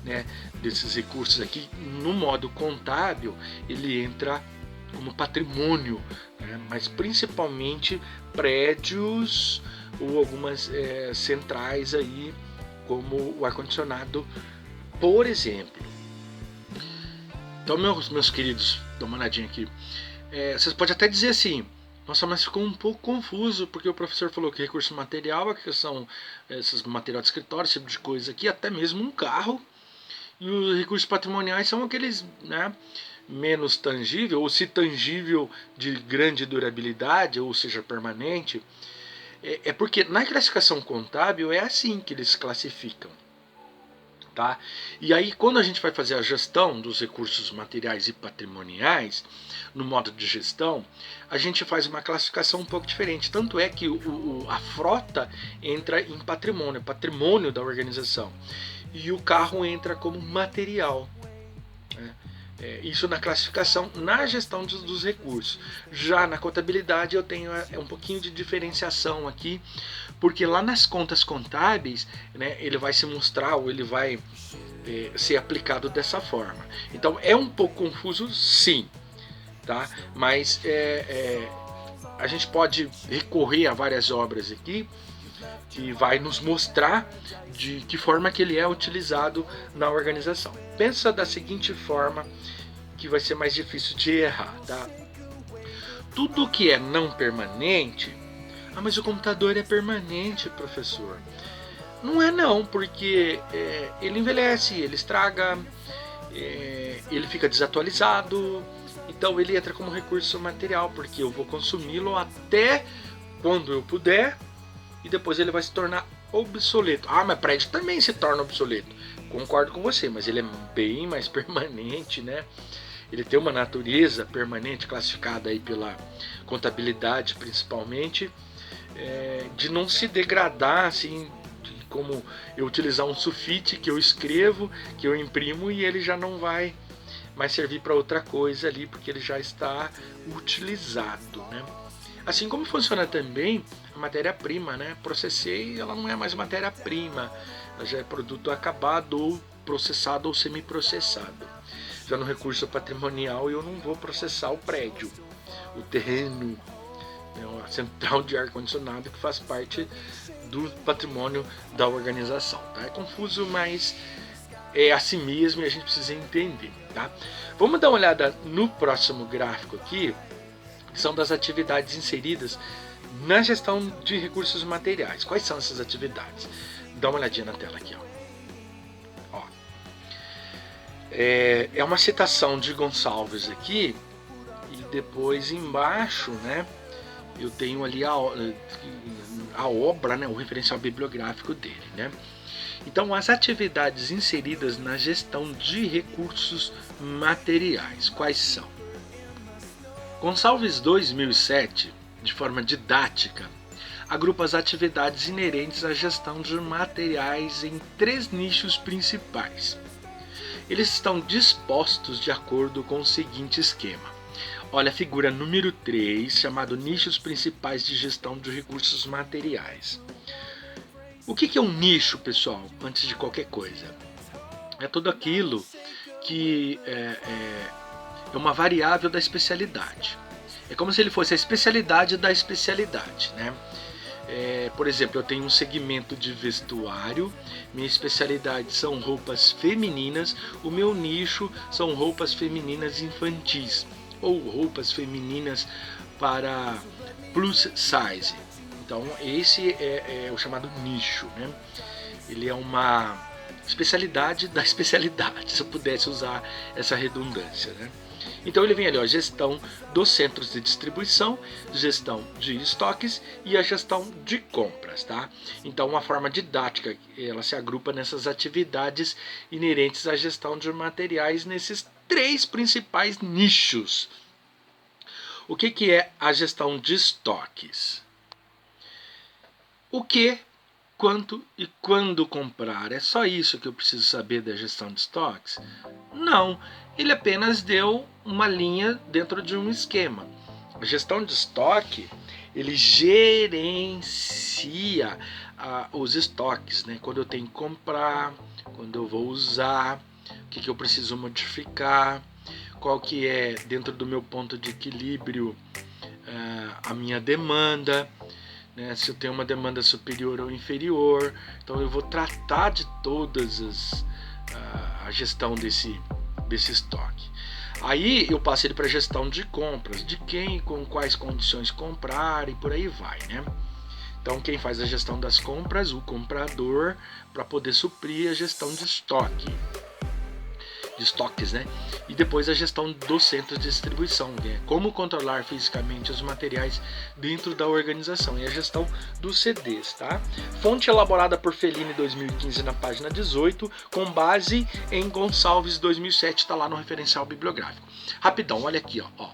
né, desses recursos aqui, no modo contábil, ele entra como patrimônio, né? Mas principalmente prédios ou algumas centrais aí, como o ar-condicionado, por exemplo. Então, meus queridos, dá uma olhadinha aqui. Vocês podem até dizer assim, Nossa, mas ficou um pouco confuso, porque o professor falou que recurso material, que são esses material de escritório, esse tipo de coisa aqui, até mesmo um carro. E os recursos patrimoniais são aqueles, né, menos tangível, ou se tangível de grande durabilidade, ou seja, permanente. É porque na classificação contábil é assim que eles classificam. Tá? E aí, quando a gente vai fazer a gestão dos recursos materiais e patrimoniais, no modo de gestão, a gente faz uma classificação um pouco diferente. Tanto é que a frota entra em patrimônio, patrimônio da organização. E o carro entra como material. Né? Isso na classificação, na gestão dos recursos. Já na contabilidade eu tenho um pouquinho de diferenciação aqui, porque lá nas contas contábeis, né, ele vai se mostrar, ou ele vai ser aplicado dessa forma. Então é um pouco confuso, sim, tá? Mas a gente pode recorrer a várias obras aqui que vai nos mostrar de que forma que ele é utilizado na organização. Pensa da seguinte forma, que vai ser mais difícil de errar, tá? Tudo que é não permanente, mas o computador é permanente, professor. Não é não, porque ele envelhece, ele estraga, ele fica desatualizado, então ele entra como recurso material, porque eu vou consumi-lo até quando eu puder, e depois ele vai se tornar obsoleto. Mas prédio também se torna obsoleto. Concordo com você, mas ele é bem mais permanente, né? Ele tem uma natureza permanente, classificada aí pela contabilidade principalmente, de não se degradar, assim, como eu utilizar um sulfite que eu escrevo, que eu imprimo, e ele já não vai mais servir para outra coisa ali, porque ele já está utilizado, né? Assim como funciona também a matéria-prima, né? Processei, ela não é mais matéria-prima, ela já é produto acabado, ou processado, ou semi-processado. Já no recurso patrimonial eu não vou processar o prédio, o terreno, a central de ar-condicionado que faz parte do patrimônio da organização. Tá? É confuso, mas é assim mesmo e a gente precisa entender. Tá? Vamos dar uma olhada no próximo gráfico aqui, que são das atividades inseridas na gestão de recursos materiais. Quais são essas atividades? Dá uma olhadinha na tela aqui. Ó. É uma citação de Gonçalves aqui, e depois embaixo, né, eu tenho ali a obra, né, o referencial bibliográfico dele, né? Então, as atividades inseridas na gestão de recursos materiais, quais são? Gonçalves 2007, de forma didática, agrupa as atividades inerentes à gestão de materiais em 3 nichos principais. Eles estão dispostos de acordo com o seguinte esquema. Olha a figura número 3, chamado Nichos Principais de Gestão de Recursos Materiais. O que é um nicho, pessoal, antes de qualquer coisa? É tudo aquilo que é uma variável da especialidade. É como se ele fosse a especialidade da especialidade, né? Por exemplo, eu tenho um segmento de vestuário, minha especialidade são roupas femininas, o meu nicho são roupas femininas infantis, ou roupas femininas para plus size. Então esse é o chamado nicho, né? Ele é uma especialidade da especialidade, se eu pudesse usar essa redundância, né? Então ele vem ali, ó, gestão dos centros de distribuição, gestão de estoques e a gestão de compras, tá? Então uma forma didática, ela se agrupa nessas atividades inerentes à gestão de materiais nesses 3 principais nichos. O que é a gestão de estoques? O que, quanto e quando comprar? É só isso que eu preciso saber da gestão de estoques? Não, ele apenas deu uma linha dentro de um esquema. A gestão de estoque, ele gerencia os estoques, né? Quando eu tenho que comprar, quando eu vou usar, o que eu preciso modificar, qual que é, dentro do meu ponto de equilíbrio, a minha demanda, né? Se eu tenho uma demanda superior ou inferior. Então eu vou tratar de todas a gestão desse estoque. Aí eu passo ele para gestão de compras, de quem, com quais condições comprar e por aí vai, né? Então quem faz a gestão das compras, o comprador, para poder suprir a gestão de estoques, né? E depois a gestão do centro de distribuição, né? Como controlar fisicamente os materiais dentro da organização, e a gestão dos CDs, tá? Fonte elaborada por Fellini 2015 na página 18, com base em Gonçalves 2007, está lá no referencial bibliográfico. Rapidão, olha aqui, ó.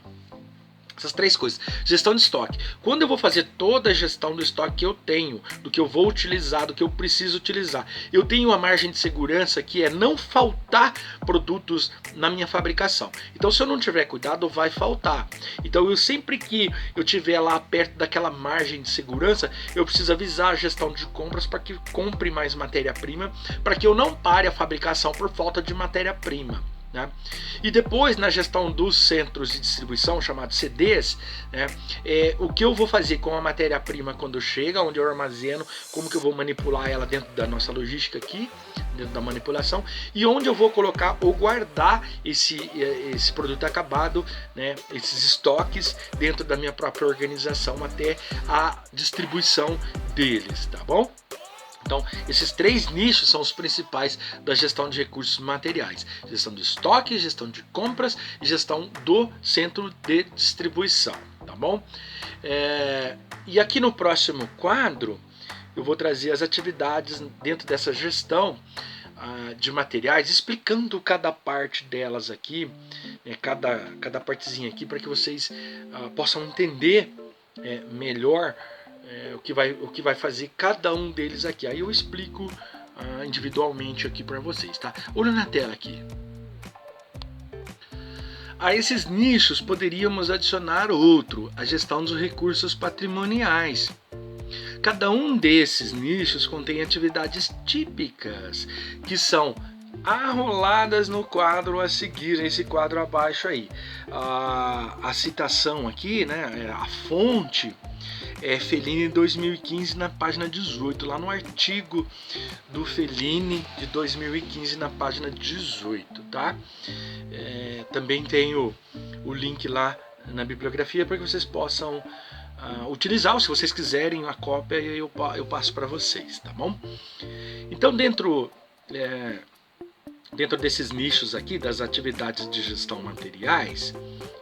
Essas três coisas. Gestão de estoque. Quando eu vou fazer toda a gestão do estoque que eu tenho, do que eu vou utilizar, do que eu preciso utilizar, eu tenho uma margem de segurança que é não faltar produtos na minha fabricação. Então, se eu não tiver cuidado, vai faltar. Então, eu sempre que eu tiver lá perto daquela margem de segurança, eu preciso avisar a gestão de compras para que compre mais matéria-prima, para que eu não pare a fabricação por falta de matéria-prima. Né? E depois, na gestão dos centros de distribuição, chamados CDs, né, o que eu vou fazer com a matéria-prima quando chega, onde eu armazeno, como que eu vou manipular ela dentro da nossa logística aqui, dentro da manipulação, e onde eu vou colocar ou guardar esse produto acabado, né, esses estoques dentro da minha própria organização até a distribuição deles, tá bom? Então, esses três nichos são os principais da gestão de recursos materiais: gestão de estoque, gestão de compras e gestão do centro de distribuição, tá bom? E aqui no próximo quadro eu vou trazer as atividades dentro dessa gestão de materiais, explicando cada parte delas aqui, né, cada partezinha aqui, para que vocês possam entender melhor o que vai fazer cada um deles aqui. Aí eu explico individualmente aqui para vocês, tá? Olha na tela aqui. A esses nichos poderíamos adicionar outro, a gestão dos recursos patrimoniais. Cada um desses nichos contém atividades típicas que são arroladas no quadro a seguir, esse quadro abaixo aí. A citação aqui, né, a fonte é Fellini 2015 na página 18, lá no artigo do Fellini de 2015 na página 18, tá? Também tem o link lá na bibliografia para que vocês possam utilizar, ou se vocês quiserem a cópia eu passo para vocês, tá bom? Então dentro desses nichos aqui das atividades de gestão materiais,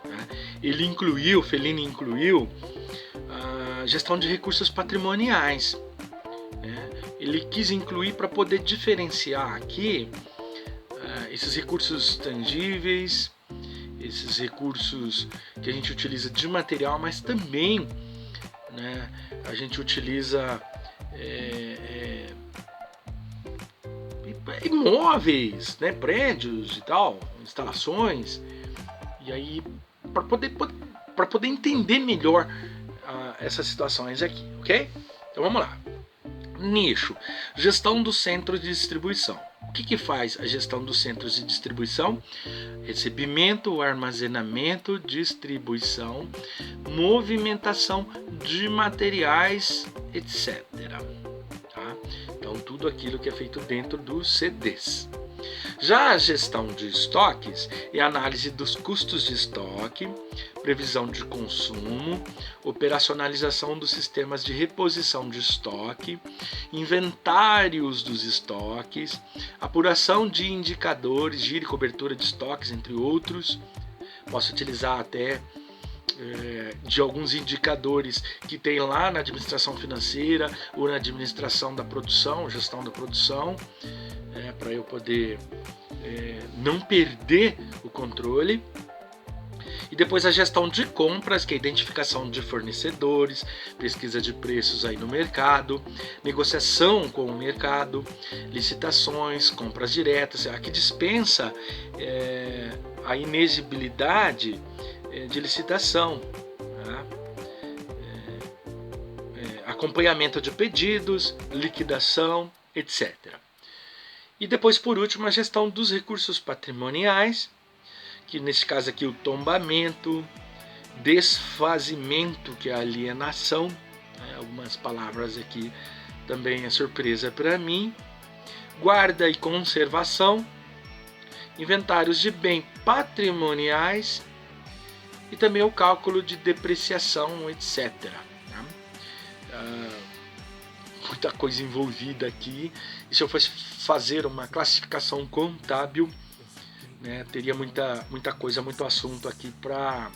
né, Fellini incluiu a gestão de recursos patrimoniais. Né? Ele quis incluir para poder diferenciar aqui esses recursos tangíveis, esses recursos que a gente utiliza de material, mas também, né, a gente utiliza imóveis, né, prédios e tal, instalações, e aí para poder entender melhor essas situações aqui, ok? Então vamos lá. Nicho: gestão dos centros de distribuição. O que faz a gestão dos centros de distribuição? Recebimento, armazenamento, distribuição, movimentação de materiais, etc. Tá? Então tudo aquilo que é feito dentro dos CDs. Já a gestão de estoques é a análise dos custos de estoque, previsão de consumo, operacionalização dos sistemas de reposição de estoque, inventários dos estoques, apuração de indicadores, giro e cobertura de estoques, entre outros. Posso utilizar até de alguns indicadores que tem lá na administração financeira ou na administração da produção, gestão da produção, para eu poder não perder o controle. E depois a gestão de compras, que é a identificação de fornecedores, pesquisa de preços aí no mercado, negociação com o mercado, licitações, compras diretas, a que dispensa a inexigibilidade de licitação, tá? Acompanhamento de pedidos, liquidação, etc. E depois, por último, a gestão dos recursos patrimoniais, que nesse caso aqui o tombamento, desfazimento, que é a alienação, algumas palavras aqui também é surpresa para mim, guarda e conservação, inventários de bens patrimoniais e também o cálculo de depreciação, etc. Tá? Muita coisa envolvida aqui. E se eu fosse fazer uma classificação contábil, né, teria muita coisa, muito assunto aqui para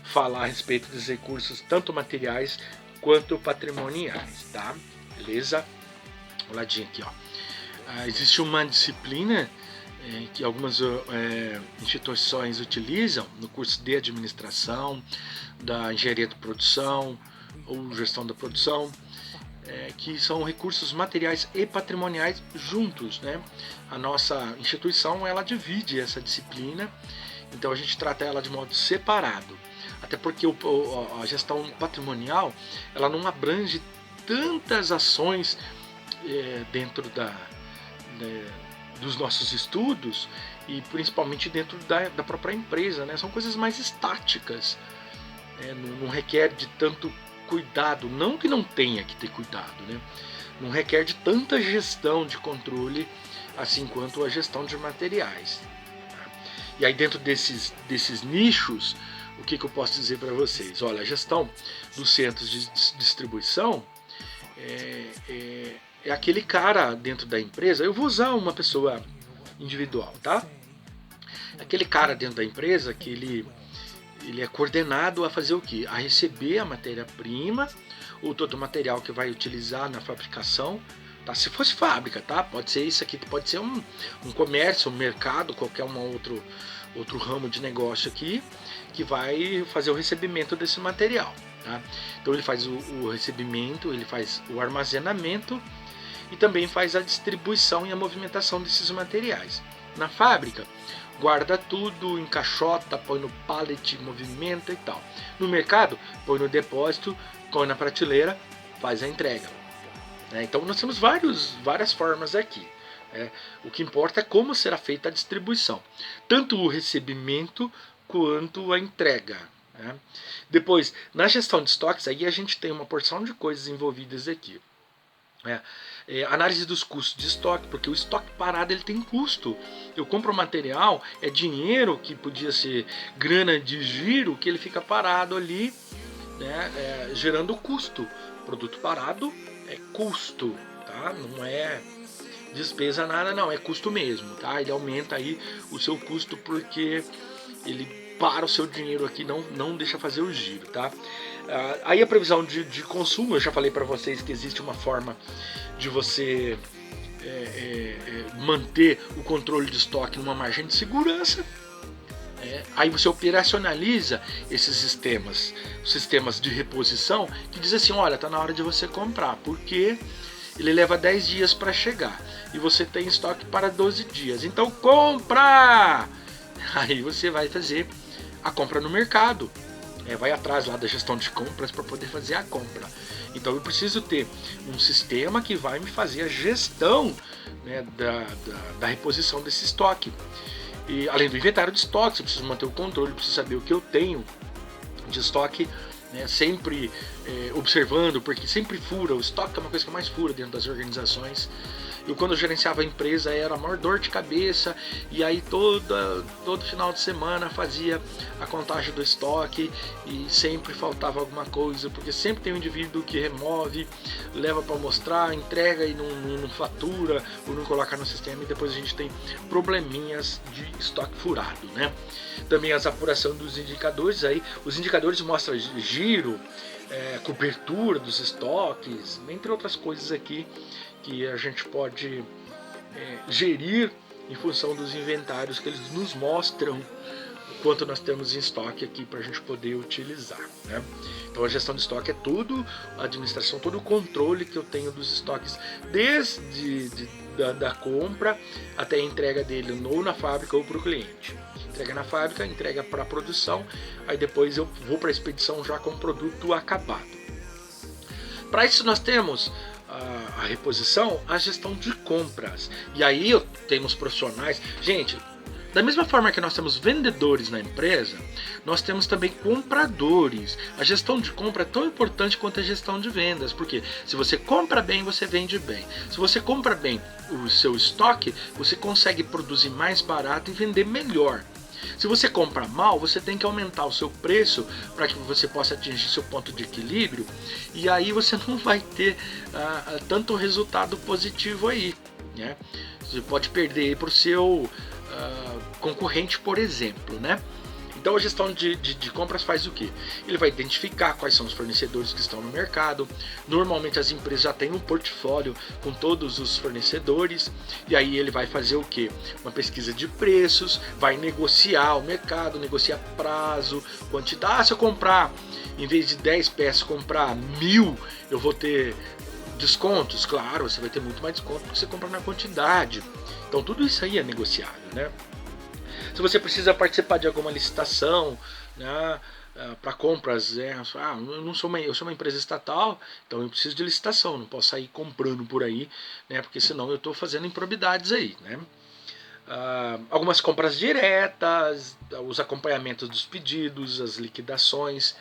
falar a respeito dos recursos, tanto materiais quanto patrimoniais, tá? Beleza? Um ladinho aqui, ó. Existe uma disciplina que algumas instituições utilizam no curso de administração, da engenharia de produção ou gestão da produção, que são recursos materiais e patrimoniais juntos, né? A nossa instituição, ela divide essa disciplina, então a gente trata ela de modo separado, até porque a gestão patrimonial, ela não abrange tantas ações dentro dos nossos estudos e principalmente dentro da própria empresa, né? São coisas mais estáticas, não requer de tanto cuidado, não que não tenha que ter cuidado, né? Não requer de tanta gestão de controle assim quanto a gestão de materiais. Tá? E aí dentro desses nichos, o que eu posso dizer para vocês? Olha, a gestão dos centros de distribuição é aquele cara dentro da empresa. Eu vou usar uma pessoa individual, tá? Aquele cara dentro da empresa que ele é coordenado a fazer o quê? A receber a matéria-prima ou todo o material que vai utilizar na fabricação, tá? Se fosse fábrica, tá? Pode ser isso aqui, pode ser um comércio, um mercado, qualquer outro ramo de negócio aqui que vai fazer o recebimento desse material, tá? Então ele faz o recebimento, ele faz o armazenamento e também faz a distribuição e a movimentação desses materiais. Na fábrica, guarda tudo, encaixota, põe no pallet, movimenta e tal. No mercado, põe no depósito, põe na prateleira, faz a entrega. Então nós temos várias formas aqui. O que importa é como será feita a distribuição, tanto o recebimento quanto a entrega. Depois, na gestão de estoques, aí a gente tem uma porção de coisas envolvidas aqui. Análise dos custos de estoque, porque o estoque parado ele tem custo. Eu compro um material, é dinheiro que podia ser grana de giro, que ele fica parado ali, né, gerando custo. Produto parado é custo, tá? Não é despesa nada, não, é custo mesmo, tá? Ele aumenta aí o seu custo porque ele para o seu dinheiro aqui, não deixa fazer o giro, tá? Aí a previsão de consumo, eu já falei para vocês que existe uma forma de você manter o controle de estoque numa margem de segurança. Aí você operacionaliza esses sistemas de reposição que diz assim, olha, tá na hora de você comprar, porque ele leva 10 dias para chegar e você tem estoque para 12 dias, então compra! Aí você vai fazer a compra no mercado, vai atrás lá da gestão de compras para poder fazer a compra. Então eu preciso ter um sistema que vai me fazer a gestão, né, da reposição desse estoque. E além do inventário de estoques, eu preciso manter o controle, eu preciso saber o que eu tenho de estoque, né, sempre observando, porque sempre fura, o estoque é uma coisa que mais fura dentro das organizações. Eu, quando eu gerenciava a empresa, era a maior dor de cabeça, e aí todo final de semana fazia a contagem do estoque e sempre faltava alguma coisa, porque sempre tem um indivíduo que remove, leva para mostrar, entrega e não fatura ou não coloca no sistema, e depois a gente tem probleminhas de estoque furado, né? Também as apuração dos indicadores, aí os indicadores mostram giro, cobertura dos estoques, entre outras coisas aqui que a gente pode gerir em função dos inventários que eles nos mostram quanto nós temos em estoque aqui para a gente poder utilizar, né? Então a gestão de estoque é tudo, a administração, todo o controle que eu tenho dos estoques, desde da compra até a entrega dele ou na fábrica ou para o cliente. Entrega na fábrica, entrega para a produção, aí depois eu vou para a expedição já com o produto acabado. Para isso nós temos a reposição, a gestão de compras. E aí temos profissionais. Gente, Da mesma forma que nós temos vendedores na empresa, nós temos também compradores. A gestão de compra é tão importante quanto a gestão de vendas, porque se você compra bem, você vende bem. Se você compra bem o seu estoque, você consegue produzir mais barato e vender melhor. Se você compra mal, você tem que aumentar o seu preço para que você possa atingir seu ponto de equilíbrio, e aí você não vai ter tanto resultado positivo aí, né? Você pode perder para o seu concorrente, por exemplo, né? Então a gestão de compras faz o quê? Ele vai identificar quais são os fornecedores que estão no mercado. Normalmente as empresas já têm um portfólio com todos os fornecedores, e aí ele vai fazer o quê? Uma pesquisa de preços, vai negociar o mercado, negociar prazo, quantidade. Se eu comprar, em vez de 10 peças, comprar 1000, eu vou ter descontos? Claro, você vai ter muito mais desconto porque você compra na quantidade. Então tudo isso aí é negociável, né? Se você precisa participar de alguma licitação, né, para compras, eu sou uma empresa estatal, então eu preciso de licitação, não posso sair comprando por aí, né, porque senão eu estou fazendo improbidades aí, né? Algumas compras diretas, os acompanhamentos dos pedidos, as liquidações,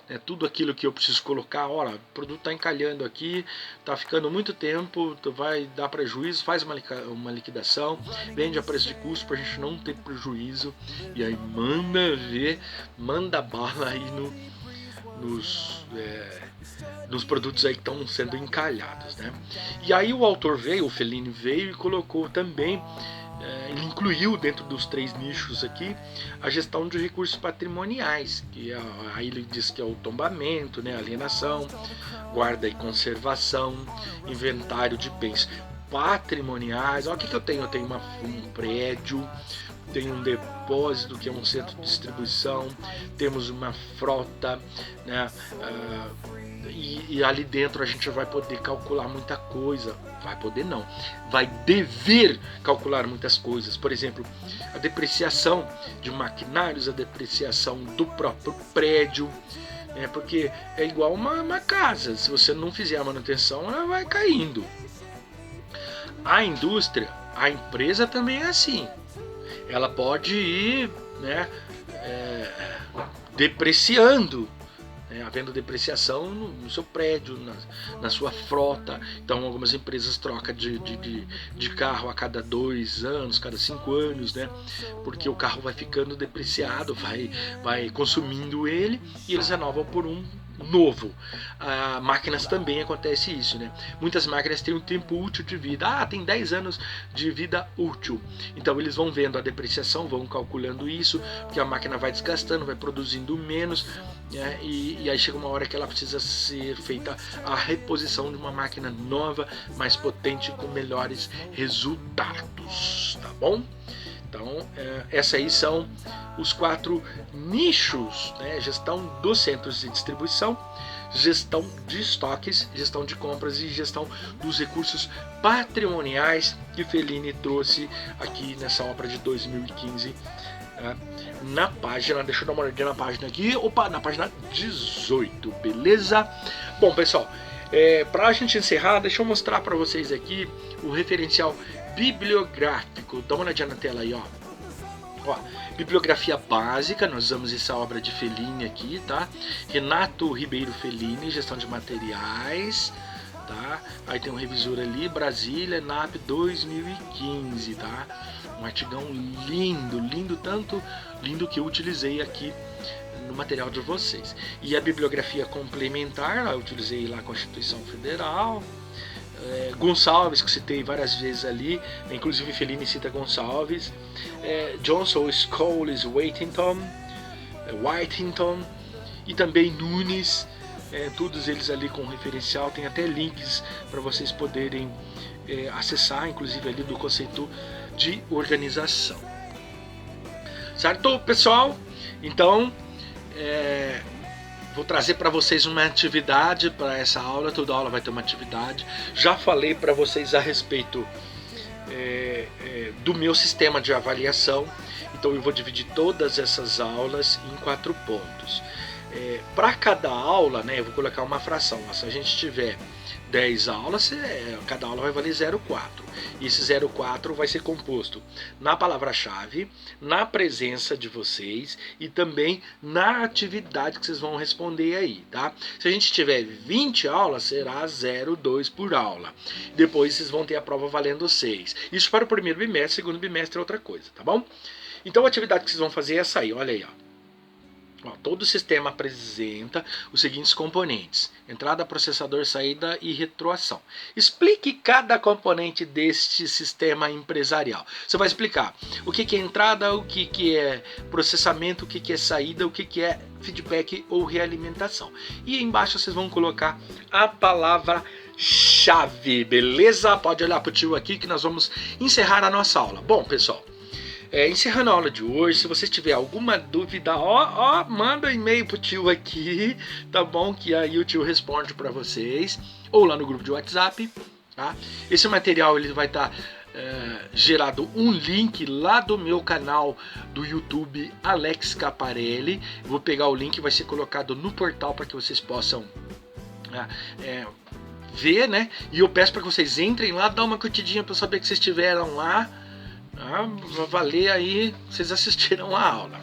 né, tudo aquilo que eu preciso colocar. Olha, o produto está encalhando aqui, está ficando muito tempo, vai dar prejuízo, faz uma liquidação, vende a preço de custo para a gente não ter prejuízo, e aí manda bala aí nos produtos aí que estão sendo encalhados, né? E aí o Fellini veio e colocou também, ele incluiu dentro dos 3 nichos aqui a gestão de recursos patrimoniais, que aí ele diz que é o tombamento, né, alienação, guarda e conservação, inventário de bens patrimoniais. Olha o que eu tenho. Eu tenho um prédio, tem um depósito que é um centro de distribuição, temos uma frota, né? E ali dentro a gente vai poder calcular muita coisa. Vai poder não, vai dever calcular muitas coisas. Por exemplo, a depreciação de maquinários, a depreciação do próprio prédio, porque é igual uma casa. Se você não fizer a manutenção, ela vai caindo. A indústria, a empresa também é assim. Ela pode ir, né, depreciando, havendo depreciação no seu prédio, na sua frota. Então algumas empresas trocam de carro a cada 2 anos, cada 5 anos, né? Porque o carro vai ficando depreciado, vai consumindo ele, e eles renovam por um novo. Máquinas também acontece isso, né? Muitas máquinas têm um tempo útil de vida. Tem 10 anos de vida útil. Então eles vão vendo a depreciação, vão calculando isso, porque a máquina vai desgastando, vai produzindo menos, né? E aí chega uma hora que ela precisa ser feita a reposição de uma máquina nova, mais potente, com melhores resultados, tá bom? Então, esses aí são os 4 nichos, né? Gestão dos centros de distribuição, gestão de estoques, gestão de compras e gestão dos recursos patrimoniais que Fellini trouxe aqui nessa obra de 2015, na página, deixa eu dar uma olhadinha na página aqui, na página 18, beleza? Bom, pessoal, para a gente encerrar, deixa eu mostrar para vocês aqui o referencial bibliográfico. Dá uma olhadinha na tela aí, ó. Bibliografia básica, nós usamos essa obra de Fellini aqui, tá? Renato Ribeiro Fellini, gestão de materiais, tá? Aí tem um revisor ali, Brasília, ENAP 2015, tá? Um artigão lindo, tanto lindo que eu utilizei aqui no material de vocês. E a bibliografia complementar, eu utilizei lá a Constituição Federal, Gonçalves, que citei várias vezes ali, inclusive Fellini cita Gonçalves, Johnson, Scholes, Whittington, e também Nunes, todos eles ali com referencial. Tem até links para vocês poderem acessar, inclusive ali do conceito de organização. Certo, pessoal? Então, vou trazer para vocês uma atividade para essa aula. Toda aula vai ter uma atividade. Já falei para vocês a respeito do meu sistema de avaliação. Então eu vou dividir todas essas aulas em 4 pontos. Para cada aula, né, eu vou colocar uma fração. Se a gente tiver 10 aulas, cada aula vai valer 0,4. E esse 0,4 vai ser composto na palavra-chave, na presença de vocês e também na atividade que vocês vão responder aí, tá? Se a gente tiver 20 aulas, será 0,2 por aula. Depois vocês vão ter a prova valendo 6. Isso para o primeiro bimestre, segundo bimestre é outra coisa, tá bom? Então a atividade que vocês vão fazer é essa aí, olha aí, ó. Todo o sistema apresenta os seguintes componentes: entrada, processador, saída e retroação. Explique cada componente deste sistema empresarial. Você vai explicar o que é entrada, o que é processamento, o que é saída, o que é feedback ou realimentação. E embaixo vocês vão colocar a palavra-chave, beleza? Pode olhar para o tio aqui que nós vamos encerrar a nossa aula. Bom, pessoal, encerrando a aula de hoje, se você tiver alguma dúvida, manda um e-mail pro tio aqui, tá bom? Que aí o tio responde para vocês, ou lá no grupo de WhatsApp, tá? Esse material ele vai estar gerado um link lá do meu canal do YouTube, Alex Caparelli. Eu vou pegar o link, vai ser colocado no portal para que vocês possam ver, né? E eu peço para que vocês entrem lá, dá uma curtidinha para saber que vocês estiveram lá. Vai valer aí, vocês assistiram a aula.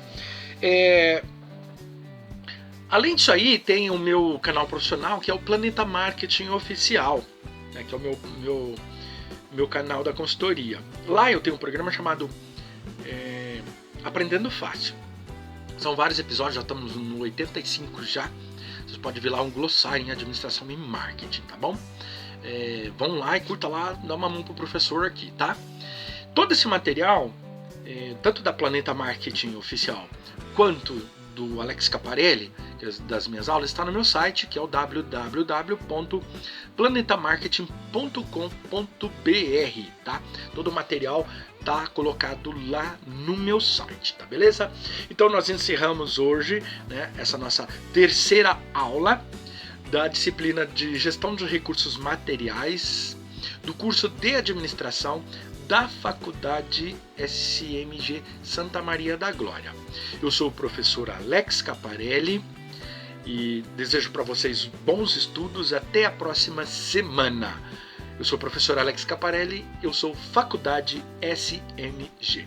Além disso aí, tem o meu canal profissional, que é o Planeta Marketing Oficial, né, que é o meu canal da consultoria. Lá eu tenho um programa chamado Aprendendo Fácil. São vários episódios, já estamos no 85 já. Vocês podem ver lá um glossário em administração e marketing, tá bom? Vão lá e curta lá, dá uma mão pro professor aqui, tá? Todo esse material, tanto da Planeta Marketing Oficial, quanto do Alex Caparelli, das minhas aulas, está no meu site, que é o www.planetamarketing.com.br, tá? Todo o material tá colocado lá no meu site, tá beleza? Então nós encerramos hoje, né, essa nossa terceira aula da disciplina de Gestão de Recursos Materiais do curso de Administração da Faculdade SMG Santa Maria da Glória. Eu sou o professor Alex Caparelli e desejo para vocês bons estudos. Até a próxima semana. Eu sou o professor Alex Caparelli, eu sou Faculdade SMG.